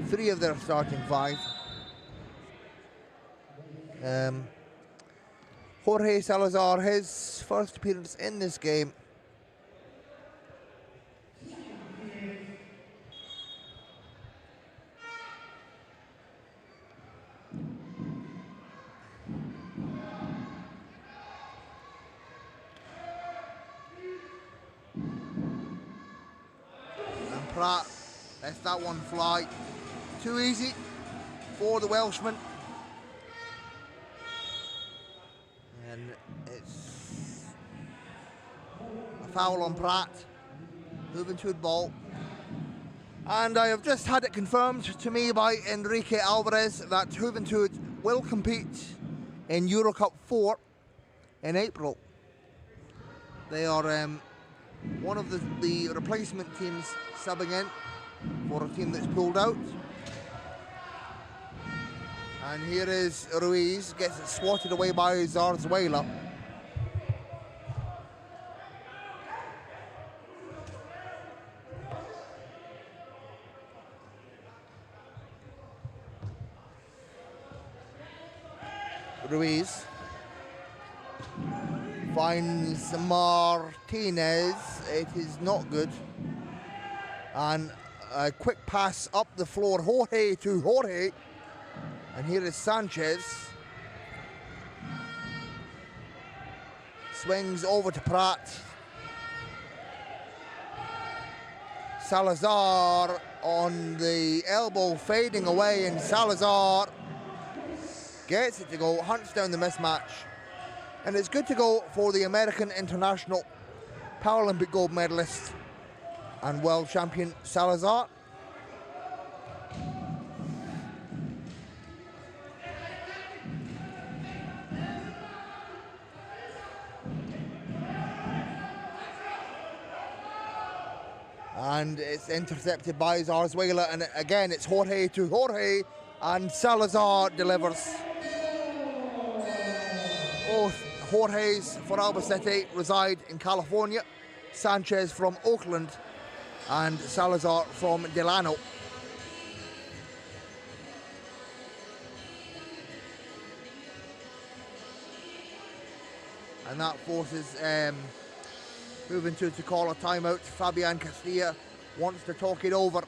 3 of their starting 5. Jorge Salazar, his first appearance in this game. Pratt lets that one fly. Too easy for the Welshman. And it's a foul on Pratt. Juventud ball. And I have just had it confirmed to me by Enrique Alvarez that Juventud will compete in Eurocup 4 in April. They are one of the replacement teams subbing in for a team that's pulled out. And here is Ruiz, gets it swatted away by Zarzuela. Ruiz finds Martinez. It is not good. And a quick pass up the floor, Jorge to Jorge. And here is Sanchez. Swings over to Pratt. Salazar on the elbow, fading away, and Salazar gets it to go, hunts down the mismatch. And it's good to go for the American international, Paralympic gold medalist and world champion Salazar. And it's intercepted by Zarzuela, and again it's Jorge to Jorge, and Salazar delivers. Both Jorge's for Albacete reside in California, Sanchez from Oakland, and Salazar from Delano. And that forces Juventud to call a timeout. Fabian Castilla wants to talk it over.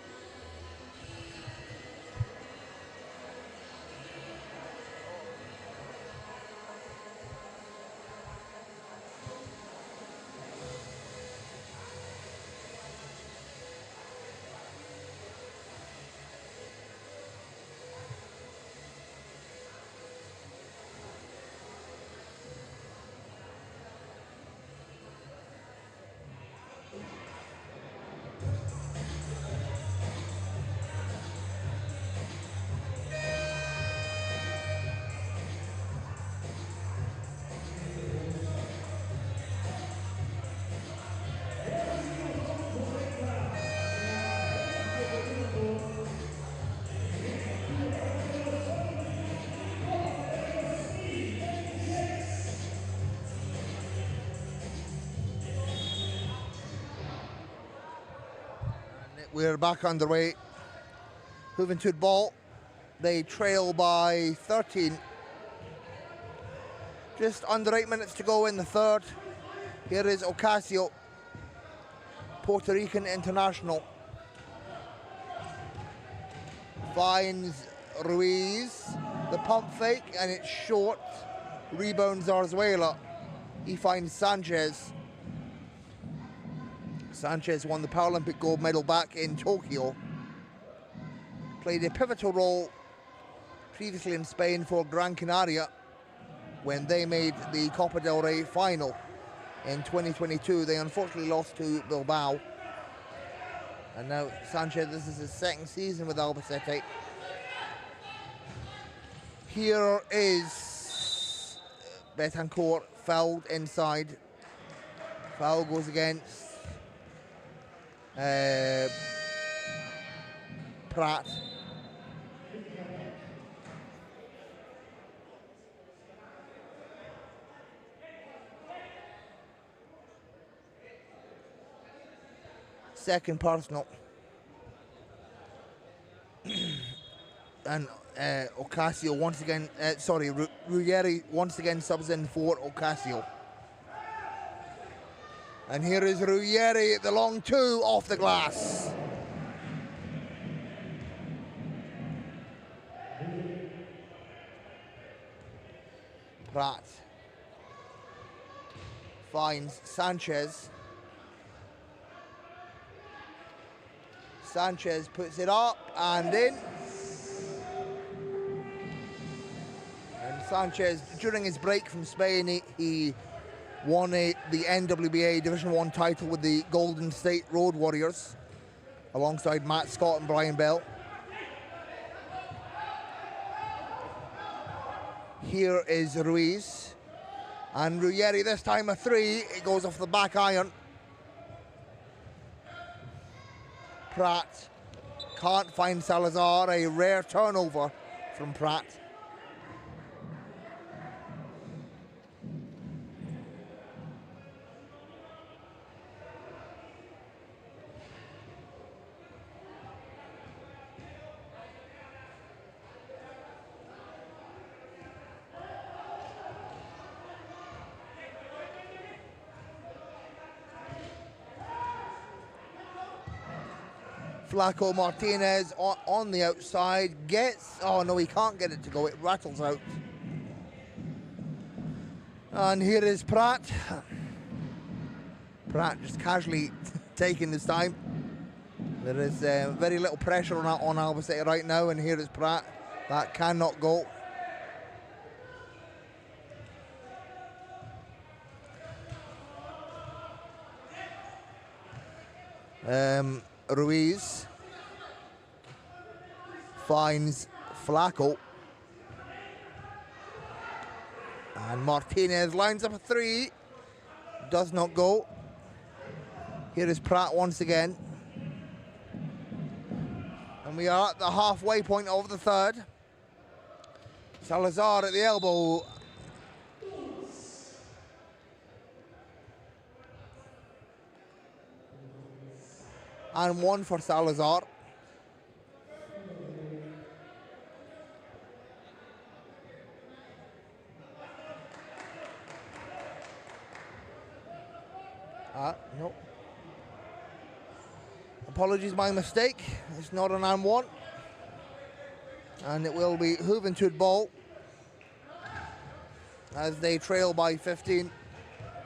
We're back underway. Juventud ball. They trail by 13. Just under 8 minutes to go in the third. Here is Ocasio, Puerto Rican international. Finds Ruiz. The pump fake, and it's short. Rebounds Zarzuela. He finds Sanchez. Sanchez won the Paralympic gold medal back in Tokyo. played a pivotal role previously in Spain for Gran Canaria when they made the Copa del Rey final in 2022. They unfortunately lost to Bilbao. And now Sanchez, this is his second season with Albacete. Here is Betancourt, fouled inside. Foul goes against Pratt. Second personal. And Ocasio once again, Ruggieri once again subs in for Ocasio. And here is Ruggieri, the long two off the glass. Pratt finds Sanchez. Sanchez puts it up and in. And Sanchez, during his break from Spain, he won the NWBA Division 1 title with the Golden State Road Warriors alongside Matt Scott and Brian Bell. Here is Ruiz. And Ruggieri, this time a three. It goes off the back iron. Pratt can't find Salazar, a rare turnover from Pratt. Flaco Martinez on the outside gets, oh no, he can't get it to go, it rattles out. And here is Pratt. Pratt just casually taking his time. There is very little pressure on Albacete right now, and here is Pratt. That cannot go. Ruiz finds Flaco. And Martinez lines up a three. Does not go. Here is Pratt once again. And we are at the halfway point of the third. Salazar at the elbow. And one for Salazar. No. Apologies, my mistake. It's not an and one. And it will be Juventud ball as they trail by 15.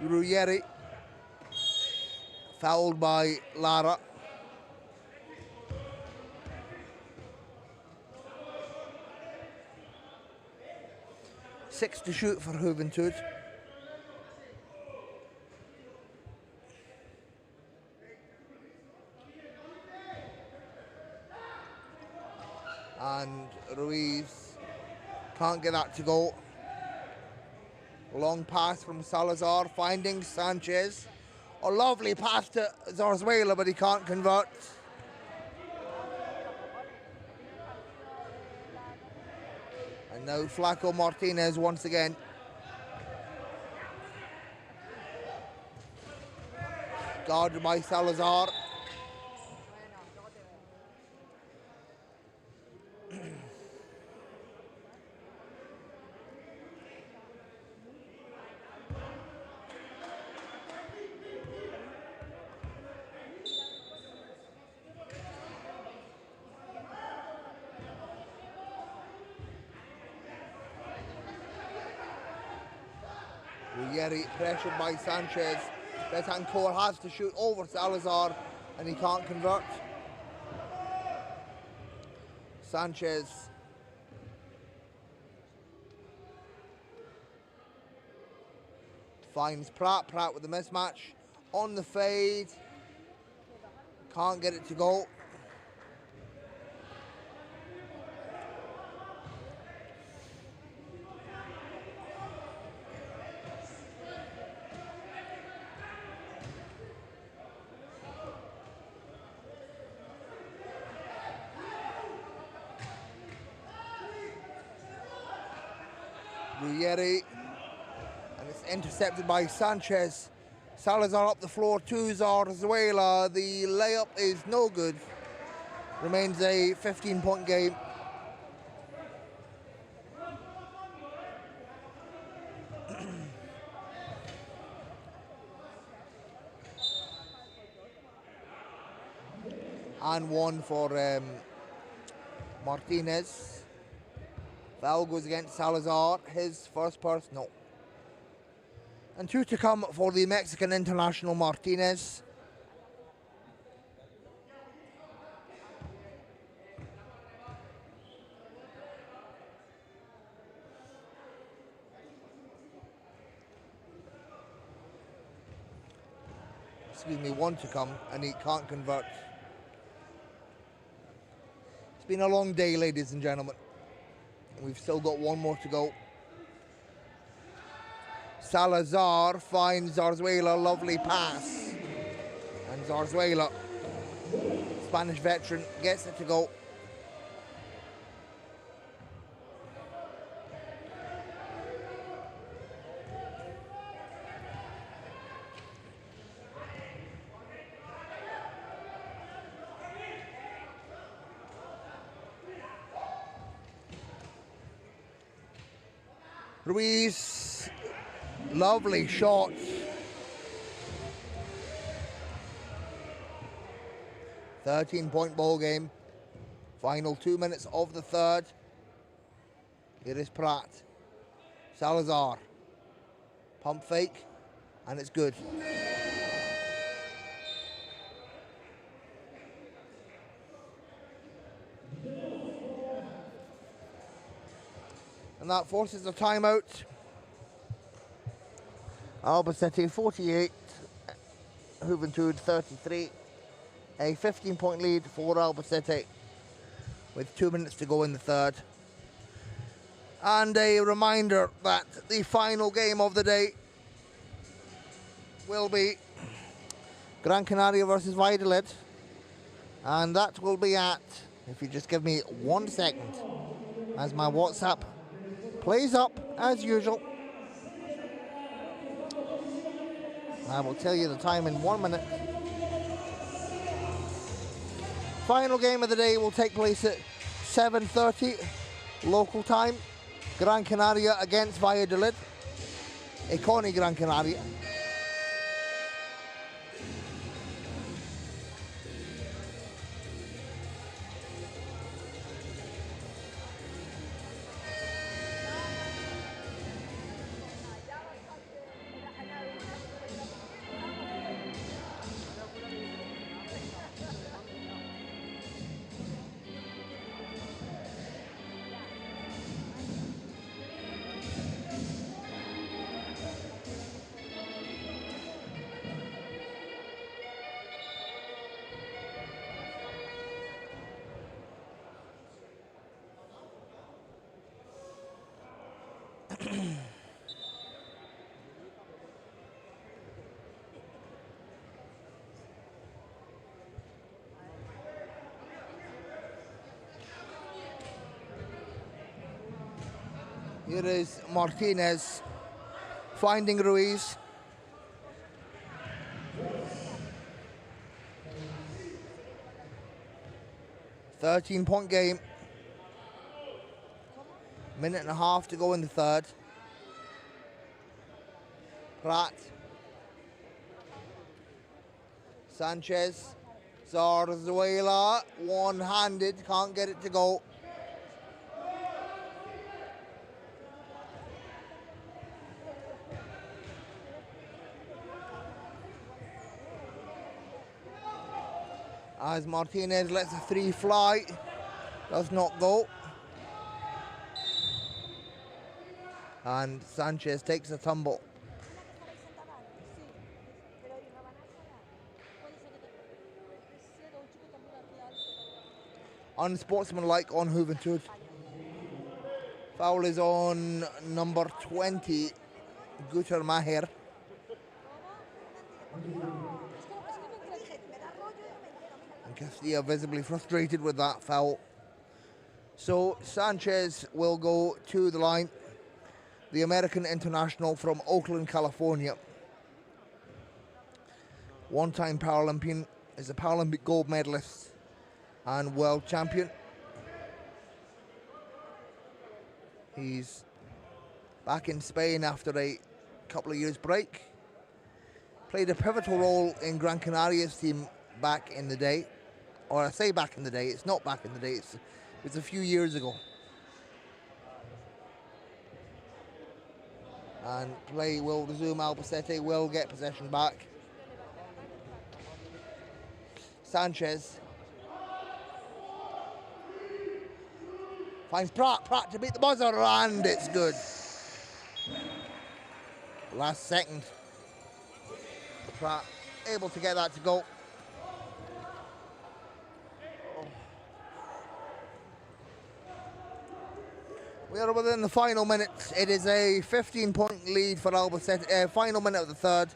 Ruggieri fouled by Lara. Six to shoot for Juventud. And Ruiz can't get that to go. Long pass from Salazar, finding Sanchez. A lovely pass to Zarzuela, but he can't convert. And now Flaco Martinez once again. Guarded by Salazar. Ruggieri pressured by Sanchez. Betancourt has to shoot over Salazar and he can't convert. Sanchez. Finds Pratt. Pratt with the mismatch. On the fade. Can't get it to go. Ruggieri, and it's intercepted by Sanchez. Salazar up the floor to Zarzuela. The layup is no good. Remains a 15-point game. And one for Martinez. Foul goes against Salazar, his first personal. And 2 to come for the Mexican international Martinez. Excuse me, 1 to come, and he can't convert. It's been a long day, ladies and gentlemen. We've still got 1 more to go. Salazar finds Zarzuela, lovely pass. And Zarzuela, Spanish veteran, gets it to go. Ruiz, lovely shot. .13-point ball game. Final 2 minutes of the third. Here is Pratt. Salazar. Pump fake, and it's good. And that forces a timeout. Albacete 48, Juventud 33. A 15-point lead for Albacete with 2 minutes to go in the third. And a reminder that the final game of the day will be Gran Canaria versus Valladolid. And that will be at, if you just give me 1 second, as my WhatsApp plays up as usual. I will tell you the time in 1 minute. Final game of the day will take place at 7:30 local time. Gran Canaria against Valladolid. Econi Gran Canaria. Here is Martinez finding Ruiz. .13-point game. Minute and a half to go in the third. Pratt. Sanchez. Zarzuela. One-handed. Can't get it to go. As Martinez lets a 3 fly. Does not go. And Sanchez takes a tumble. Unsportsmanlike on Juventud. Foul is on number 20, Guter Maher. And Castilla visibly frustrated with that foul. So Sanchez will go to the line. The American international from Oakland, California. One-time Paralympian, is a Paralympic gold medalist and world champion. He's back in Spain after a couple of years break. Played a pivotal role in Gran Canaria's team back in the day. Or I say back in the day, it's not back in the day, it's a few years ago. And play will resume. Albacete will get possession back. Sanchez finds Pratt to beat the buzzer, and it's good. Last second. Pratt able to get that to go. We are within the final minute. It is a 15-point lead for Albacete. Final minute of the third.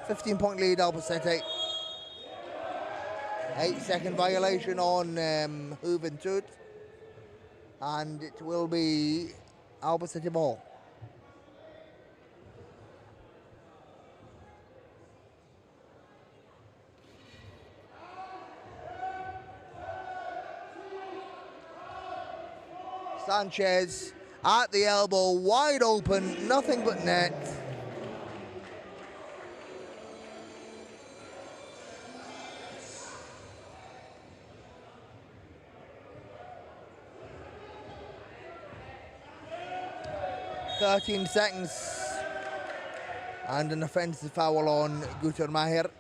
15-point lead, Albacete. 8-second violation on Juventud. And it will be Albacete ball. Sanchez at the elbow, wide open, nothing but net. "13 seconds and an offensive foul on Guter Maher.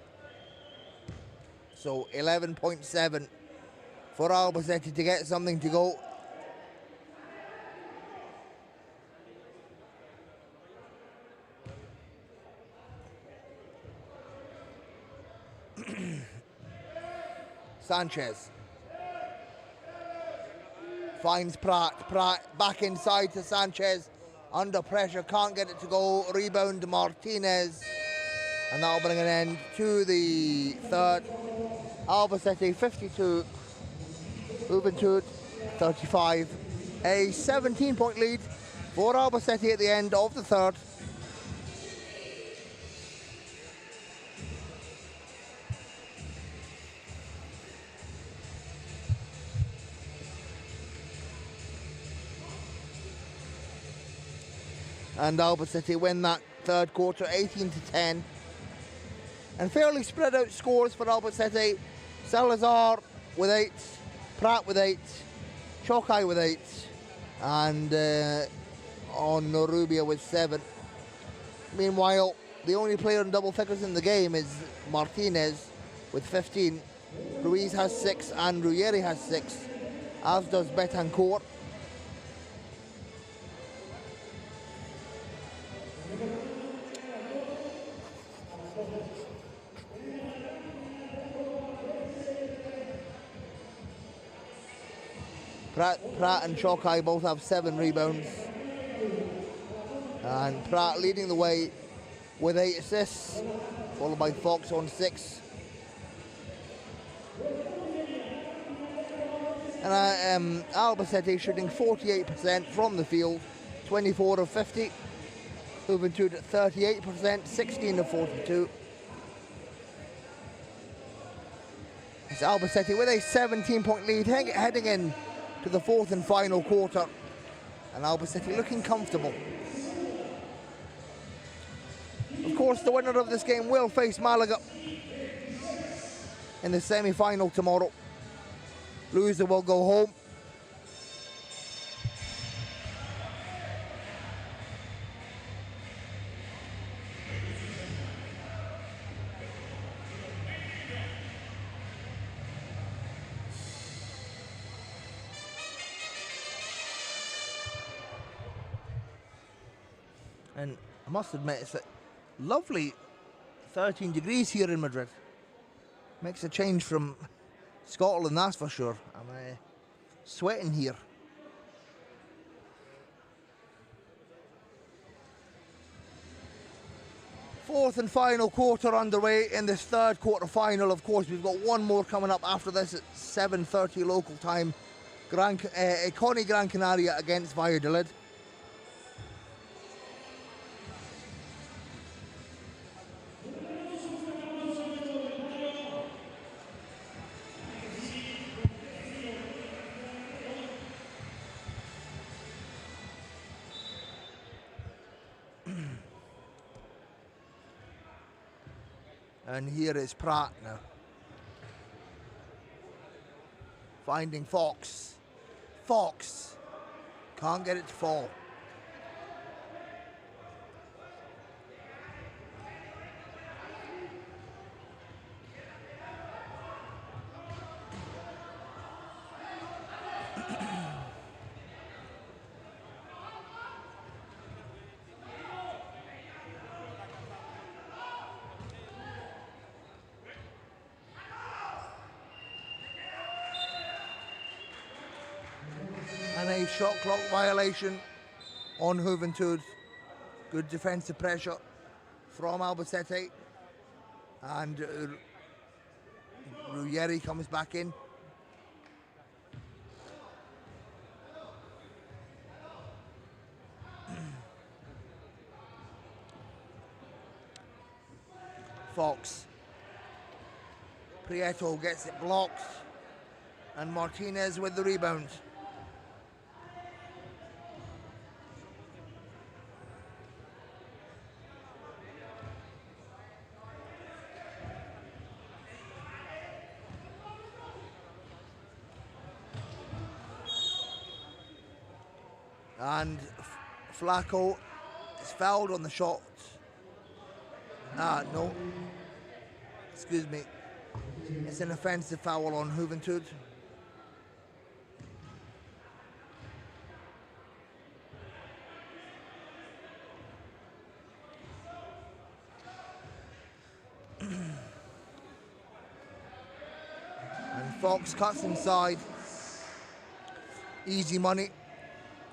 So 11.7 for Albacete to get something to go. Sanchez finds Pratt. Pratt back inside to Sanchez. Under pressure, can't get it to go. Rebound Martinez. And that'll bring an end to the third. Albacete 52, Juventud 35. A 17-point lead for Albacete at the end of the third. And Albacete win that third quarter 18-10. And fairly spread out scores for Albacete. Salazar with 8, Pratt with 8, Chokai with 8, and on Norubia with 7. Meanwhile, the only player in double figures in the game is Martinez with 15. Ruiz has 6 and Ruggieri has 6, as does Betancourt. Pratt and Chokai both have 7 rebounds. And Pratt leading the way with 8 assists, followed by Fox on 6. And Albacete shooting 48% from the field, 24 of 50. Juventud at 38%, 16 of 42. It's Albacete with a 17-point lead heading in to the fourth and final quarter, and Albacete looking comfortable. Of course, the winner of this game will face Malaga in the semi-final tomorrow. Loser will go home. And I must admit, it's a lovely 13 degrees here in Madrid. Makes a change from Scotland, that's for sure. I'm sweating here. Fourth and final quarter underway in this third quarter final. Of course, we've got one more coming up after this at 7:30 local time. Econi Gran Canaria against Valladolid. And here is Pratt now. Finding Fox. Fox can't get it to fall. And a shot clock violation on Juventud. Good defensive pressure from Albacete. And Ruggeri comes back in. Fox. Prieto gets it blocked. And Martinez with the rebound. And Flacco is fouled on the shot. No. Excuse me. It's an offensive foul on Juventud. And Fox cuts inside. Easy money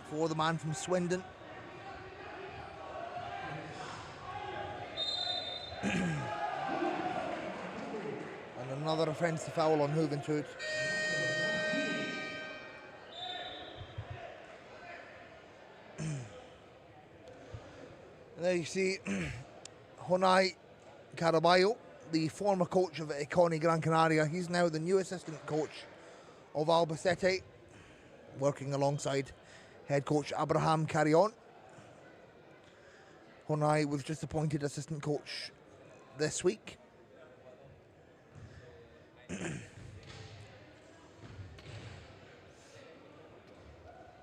for the man from Swindon. And another offensive foul on Juventud. And there you see Jonai Caraballo, the former coach of Econi Gran Canaria. He's now the new assistant coach of Albacete, working alongside head coach Abraham Carrion. Jonai was just appointed assistant coach this week.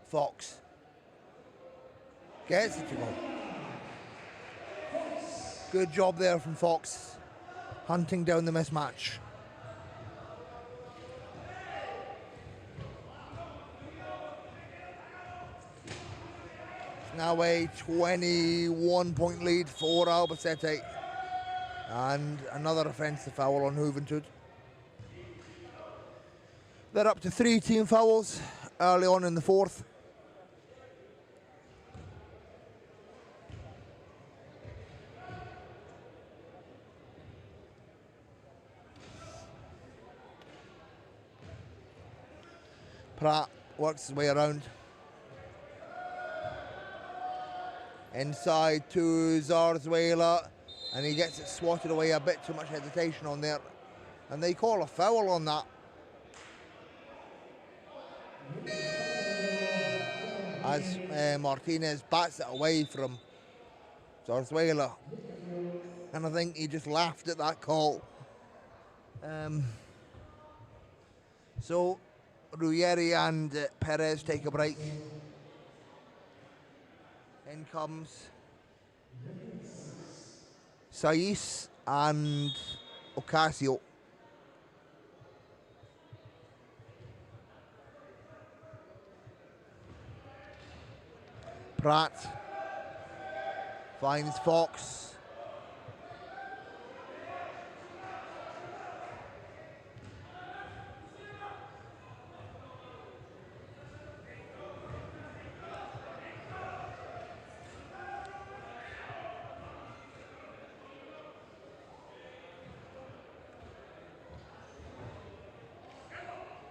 Fox gets it to go. Good job there from Fox, hunting down the mismatch. Now a 21-point lead for Albacete. And another offensive foul on Juventud. They're up to 3 team fouls early on in the fourth. Pratt works his way around. Inside to Zarzuela, and he gets it swatted away. A bit too much hesitation on there, and they call a foul on that. As Martinez bats it away from Zarzuela, and I think he just laughed at that call. So Ruggeri and Perez take a break. In comes Saiz and Ocasio. Pratt Finds Fox.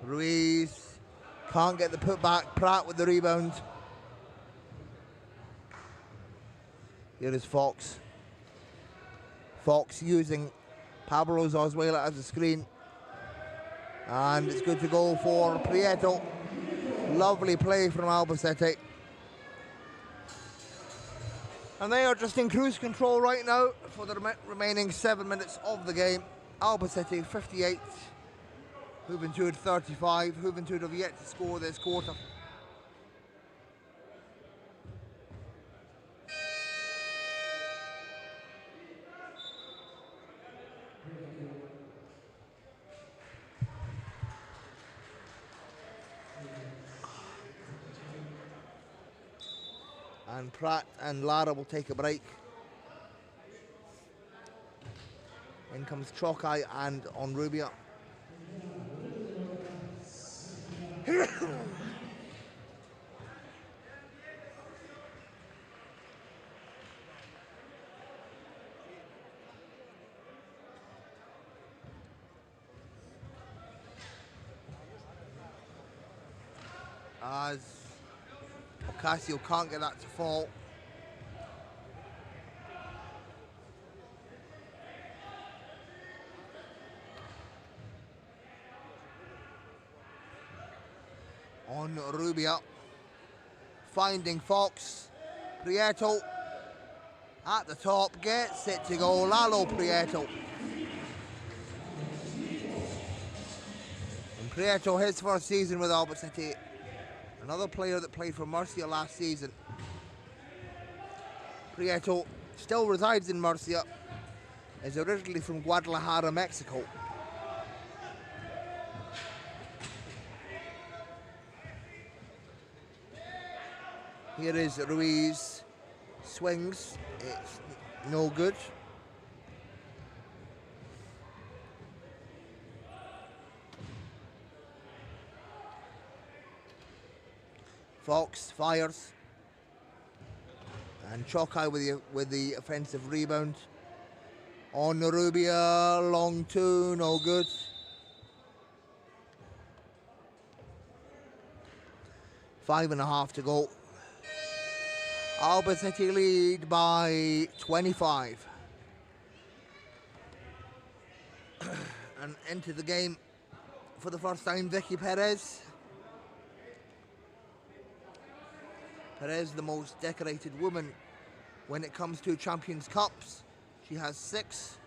Ruiz can't get the putback. Pratt with the rebound. Here is Fox. Fox using Pablo Zozuela as a screen. And it's good to go for Prieto. Lovely play from Albacete. And they are just in cruise control right now for the remaining 7 minutes of the game. Albacete 58. Juventud 35. Juventud have yet to score this quarter. And Pratt and Lara will take a break. In comes Chokai and Onrubia. As Ocasio can't get that to fall. On Rubia, finding Fox. Prieto at the top, gets it to go. Lalo Prieto. And Prieto, his first season with Albacete. Another player that played for Murcia last season. Prieto still resides in Murcia. Is originally from Guadalajara, Mexico. Here is Ruiz. Swings. It's no good. Fox fires. And Chokai with the offensive rebound. On Rubia, long two, no good. Five and a half to go. Albacete lead by 25. And into the game for the first time, Vicky Perez. Perez, the most decorated woman when it comes to Champions Cups. She has 6,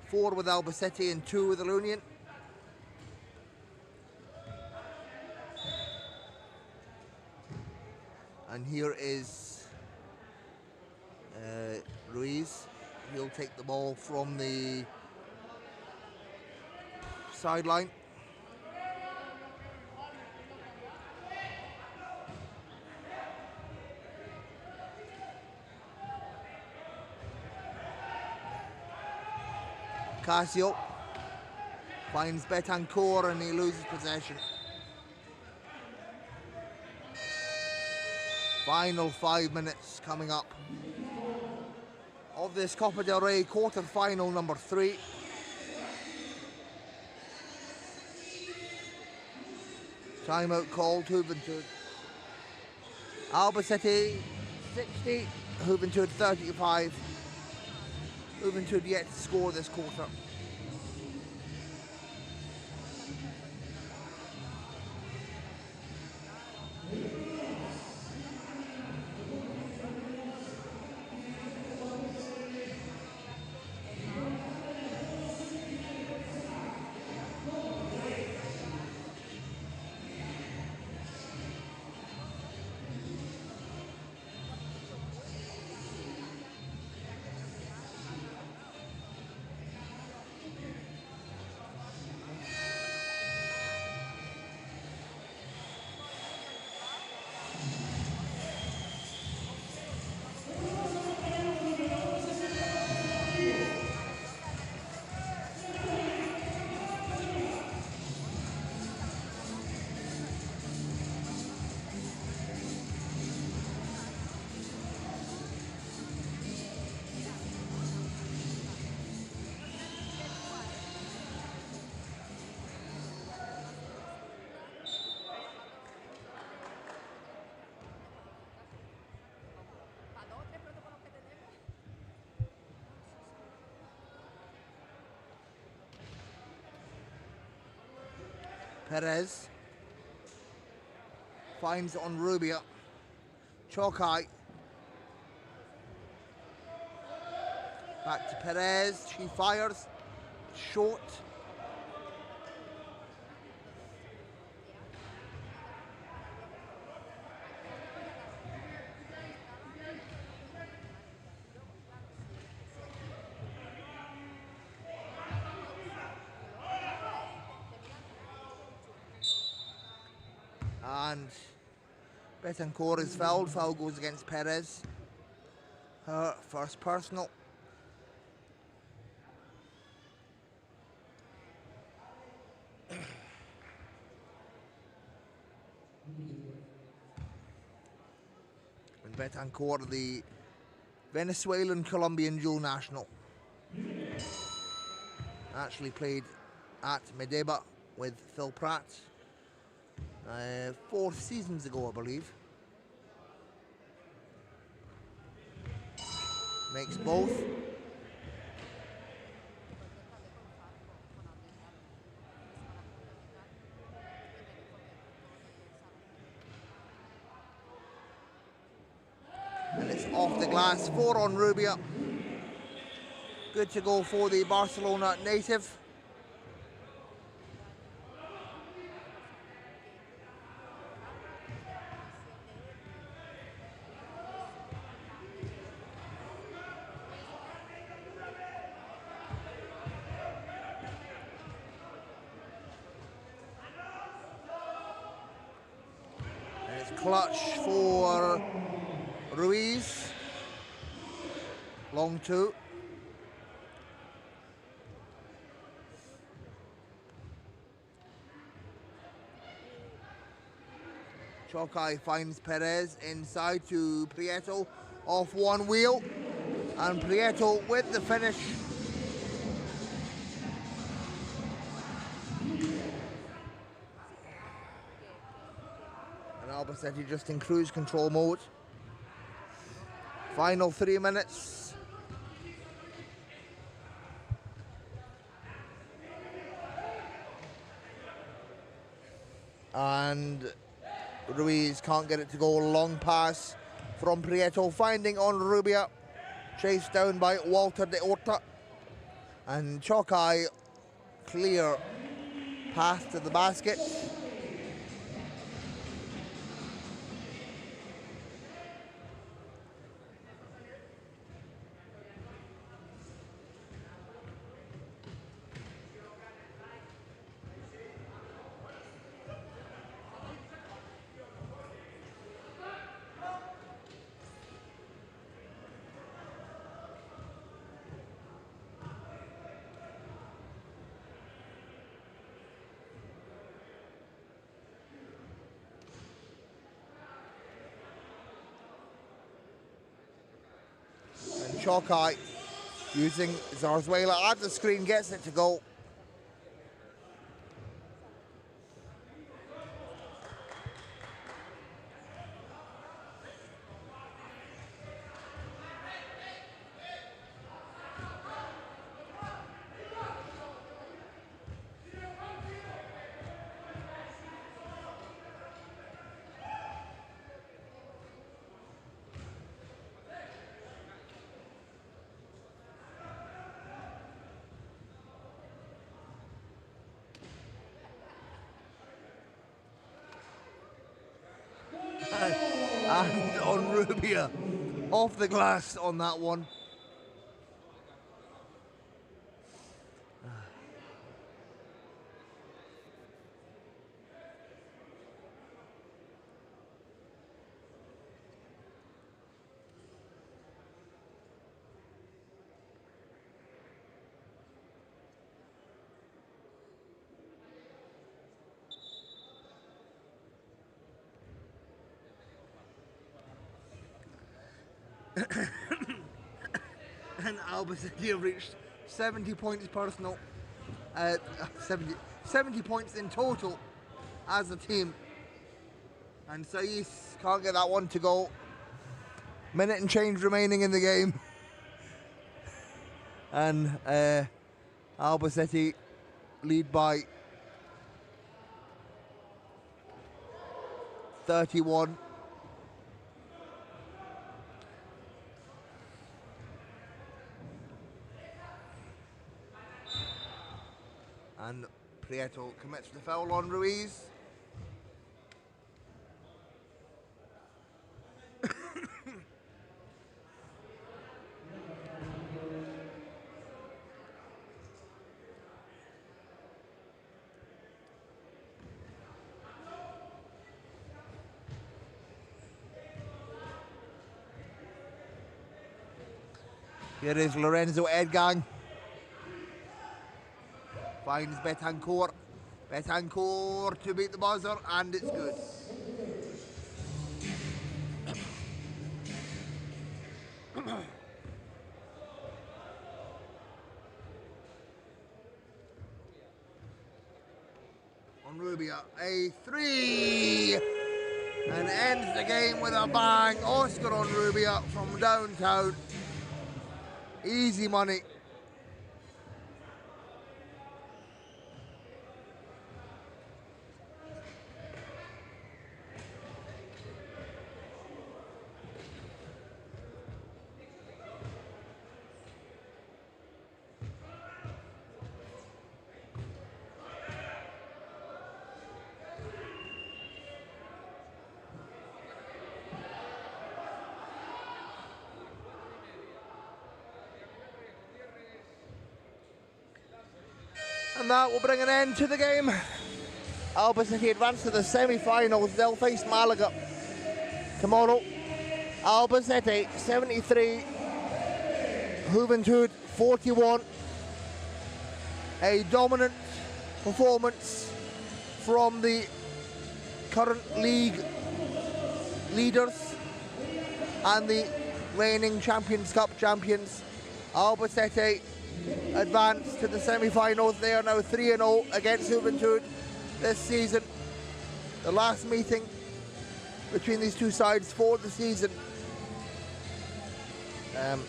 4 with Albacete and 2 with the Union. And here is Ruiz. He'll take the ball from the sideline. Casio finds Betancourt and he loses possession. Final 5 minutes coming up of this Copa del Rey quarter-final number 3. Timeout called, Juventud. Albacete 60, Juventud 35. Juventud yet to score this quarter. Perez finds on Rubia. Chokai. Back to Perez. She fires. Short. And Betancourt is fouled. Foul goes against Perez. Her first personal. And Betancourt, the Venezuelan-Colombian dual national, actually played at Medeba with Phil Pratt 4 seasons ago, I believe. Makes both. And it's off the glass, 4 on Rubia. Good to go for the Barcelona native. And it's clutch for Ruiz. Long 2. Chokai finds Perez inside to Prieto, off one wheel, and Prieto with the finish. And Albacete just in cruise control mode. Final 3 minutes. And Ruiz can't get it to go. Long pass from Prieto, finding on Rubia. Chased down by Walter de Horta. And Chokai clear path to the basket. Chokai using Zarzuela at the screen, gets it to go. And on Rubia, off the glass on that one. And Albacete have reached 70 points personal, 70 points in total as a team. And Saiz can't get that one to go. Minute and change remaining in the game. And Albacete lead by 31. And Prieto commits the foul on Ruiz. Here is Lorenzo Edgang. Finds Betancourt. Betancourt to beat the buzzer, and it's good. On Rubia, a 3, and ends the game with a bang. Oscar on Rubia from downtown. Easy money. And that will bring an end to the game. Albacete advance to the semi-finals. They'll face Malaga tomorrow. Albacete 73, Juventud 41. A dominant performance from the current league leaders and the reigning Champions Cup champions. Albacete advance to the semi-finals. They are now 3-0 against Juventud this season. The last meeting between these two sides for the season. And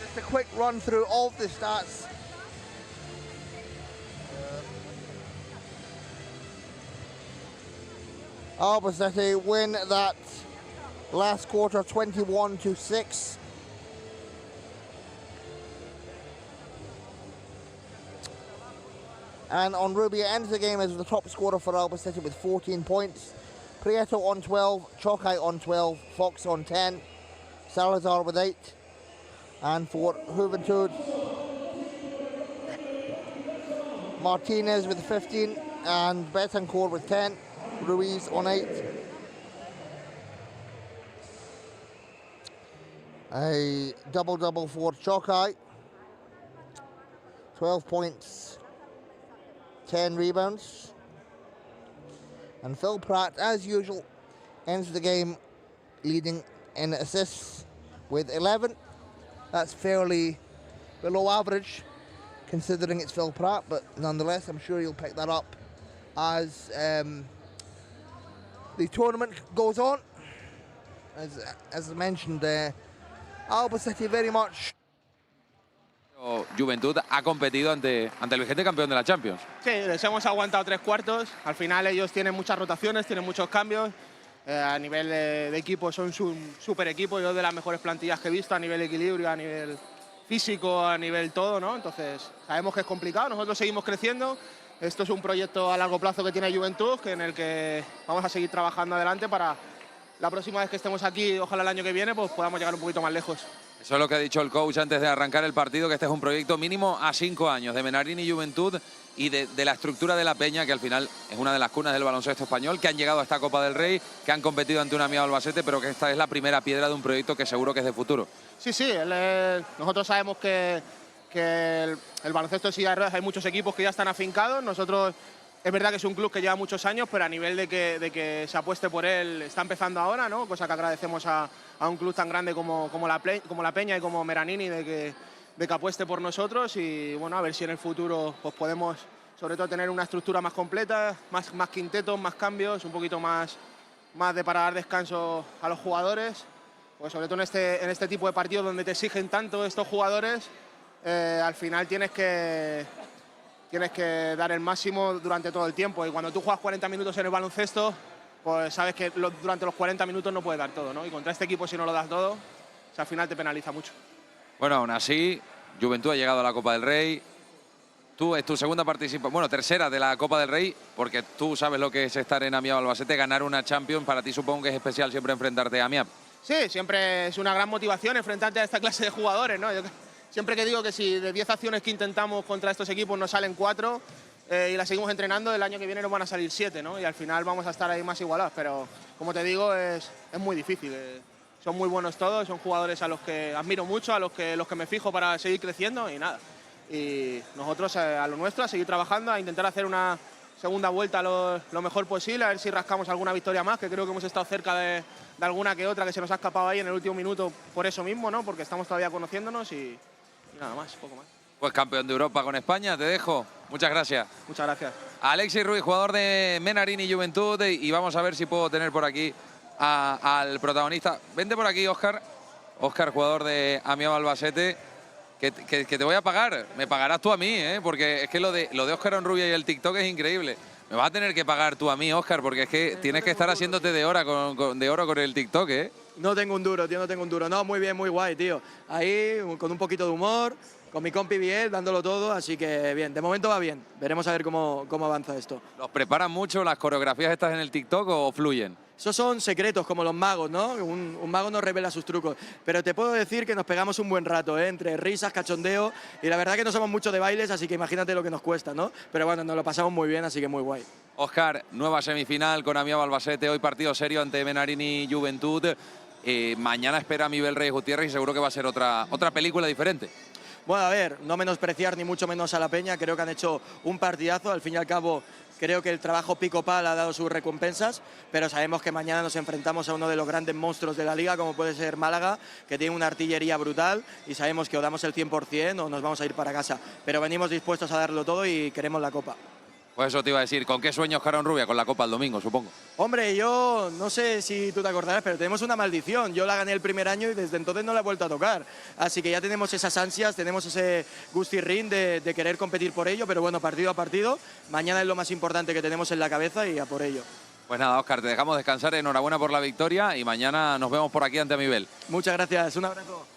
just a quick run through of the stats. Albacete win that last quarter 21-6. And on Rubia ends the game as the top scorer for Albacete with 14 points. Prieto on 12, Chokai on 12, Fox on 10, Salazar with 8. And for Juventud, Martinez with 15 and Betancourt with 10, Ruiz on 8. A double-double for Chokai, 12 points, 10 rebounds. And Phil Pratt, as usual, ends the game leading in assists with 11. That's fairly below average, considering it's Phil Pratt, but nonetheless, I'm sure you'll pick that up as the tournament goes on. As I mentioned, Albacete very much. Juventud ha competido ante el vigente campeón de la Champions. Sí, les hemos aguantado 3 cuartos. Al final ellos tienen muchas rotaciones, tienen muchos cambios. A nivel de equipo son un super equipo. Yo de las mejores plantillas que he visto a nivel equilibrio, a nivel físico, a nivel todo, ¿no? Entonces sabemos que es complicado. Nosotros seguimos creciendo. Esto es un proyecto a largo plazo que tiene Juventud, en el que vamos a seguir trabajando adelante para la próxima vez que estemos aquí, ojalá el año que viene, pues podamos llegar un poquito más lejos. Eso es lo que ha dicho el coach antes de arrancar el partido, que este es un proyecto mínimo a 5 años de Menarini Juventud y de la estructura de la Peña, que al final es una de las cunas del baloncesto español, que han llegado a esta Copa del Rey, que han competido ante un AMIAB Albacete, pero que esta es la primera piedra de un proyecto que seguro que es de futuro. Sí, sí, nosotros sabemos que el baloncesto de silla de ruedas hay muchos equipos que ya están afincados. Nosotros, es verdad que es un club que lleva muchos años, pero a nivel de que se apueste por él está empezando ahora, ¿no? Cosa que agradecemos a un club tan grande como la Peña y como Menarini de que apueste por nosotros, y bueno, a ver si en el futuro pues podemos sobre todo tener una estructura más completa, más quintetos, más cambios, un poquito más de para dar descanso a los jugadores, pues sobre todo en este tipo de partidos donde te exigen tanto estos jugadores. Al final tienes que tienes que dar el máximo durante todo el tiempo. Y cuando tú juegas 40 minutos en el baloncesto, pues sabes que durante los 40 minutos no puedes dar todo, ¿no? Y contra este equipo, si no lo das todo, o sea, al final te penaliza mucho. Bueno, aún así, Juventud ha llegado a la Copa del Rey. Tú es tu segunda participación, bueno, tercera de la Copa del Rey, porque tú sabes lo que es estar en AMIAB Albacete, ganar una Champions. Para ti supongo que es especial siempre enfrentarte a AMIAB. Sí, siempre es una gran motivación enfrentarte a esta clase de jugadores, ¿no? Yo siempre que digo que si de 10 acciones que intentamos contra estos equipos nos salen 4 y las seguimos entrenando, el año que viene nos van a salir 7, ¿no? Y al final vamos a estar ahí más igualados, pero como te digo, es muy difícil. Son muy buenos todos, son jugadores a los que admiro mucho, a los que me fijo para seguir creciendo y nada. Y nosotros a lo nuestro, a seguir trabajando, a intentar hacer una segunda vuelta lo mejor posible, a ver si rascamos alguna victoria más, que creo que hemos estado cerca de alguna que otra que se nos ha escapado ahí en el último minuto por eso mismo, ¿no? Porque estamos todavía conociéndonos y nada más, poco más. Pues campeón de Europa con España, te dejo. Muchas gracias. Muchas gracias. Alexis Ruiz, jugador de Menarini Juventud, y vamos a ver si puedo tener por aquí al protagonista. Vente por aquí, Óscar. Óscar, jugador de AMIAB Albacete. Que te voy a pagar. Me pagarás tú a mí, ¿eh? Porque es que lo de Óscar Onrubia y el TikTok es increíble. Me vas a tener que pagar tú a mí, Óscar, porque es que tienes que estar haciéndote de oro con el TikTok, ¿eh? No tengo un duro, tío, no tengo un duro. No, muy bien, muy guay, tío. Ahí, con un poquito de humor, con mi compi Biel, dándolo todo, así que bien. De momento va bien. Veremos a ver cómo avanza esto. ¿Los preparan mucho las coreografías estas en el TikTok o fluyen? Esos son secretos, como los magos, ¿no? Un mago no revela sus trucos. Pero te puedo decir que nos pegamos un buen rato, ¿eh? Entre risas, cachondeo. Y la verdad que no somos mucho de bailes, así que imagínate lo que nos cuesta, ¿no? Pero bueno, nos lo pasamos muy bien, así que muy guay. Óscar, nueva semifinal con AMIAB Albacete. Hoy partido serio ante Menarini Juventud. Mañana espera a Miguel Reyes Gutiérrez y seguro que va a ser otra película diferente. Bueno, a ver, no menospreciar ni mucho menos a la Peña. Creo que han hecho un partidazo. Al fin y al cabo, creo que el trabajo pico pala ha dado sus recompensas, pero sabemos que mañana nos enfrentamos a uno de los grandes monstruos de la Liga, como puede ser Málaga, que tiene una artillería brutal, y sabemos que o damos el 100% o nos vamos a ir para casa. Pero venimos dispuestos a darlo todo y queremos la Copa. Pues eso te iba a decir. ¿Con qué sueños, Óscar Onrubia? Con la Copa el domingo, supongo. Hombre, yo no sé si tú te acordarás, pero tenemos una maldición. Yo la gané el primer año y desde entonces no la he vuelto a tocar. Así que ya tenemos esas ansias, tenemos ese gustirrín de querer competir por ello, pero bueno, partido a partido. Mañana es lo más importante que tenemos en la cabeza y a por ello. Pues nada, Óscar, te dejamos descansar. Enhorabuena por la victoria y mañana nos vemos por aquí ante Amibel. Muchas gracias, un abrazo.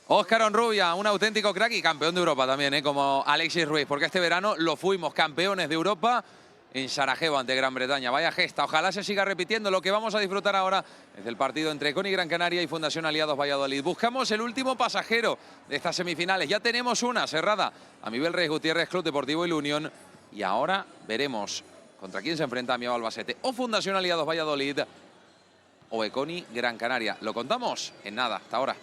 Óscar Onrubia, un auténtico crack y campeón de Europa también, como Alexis Ruiz, porque este verano lo fuimos campeones de Europa en Sarajevo ante Gran Bretaña. Vaya gesta, ojalá se siga repitiendo. Lo que vamos a disfrutar ahora es el partido entre CONI Gran Canaria y Fundación Aliados Valladolid. Buscamos el último pasajero de estas semifinales. Ya tenemos una cerrada. Amibel Reyes Gutiérrez, Club Deportivo y la Unión. Y ahora veremos contra quién se enfrenta AMIAB Albacete o Fundación Aliados Valladolid o CONI Gran Canaria. Lo contamos en nada, hasta ahora.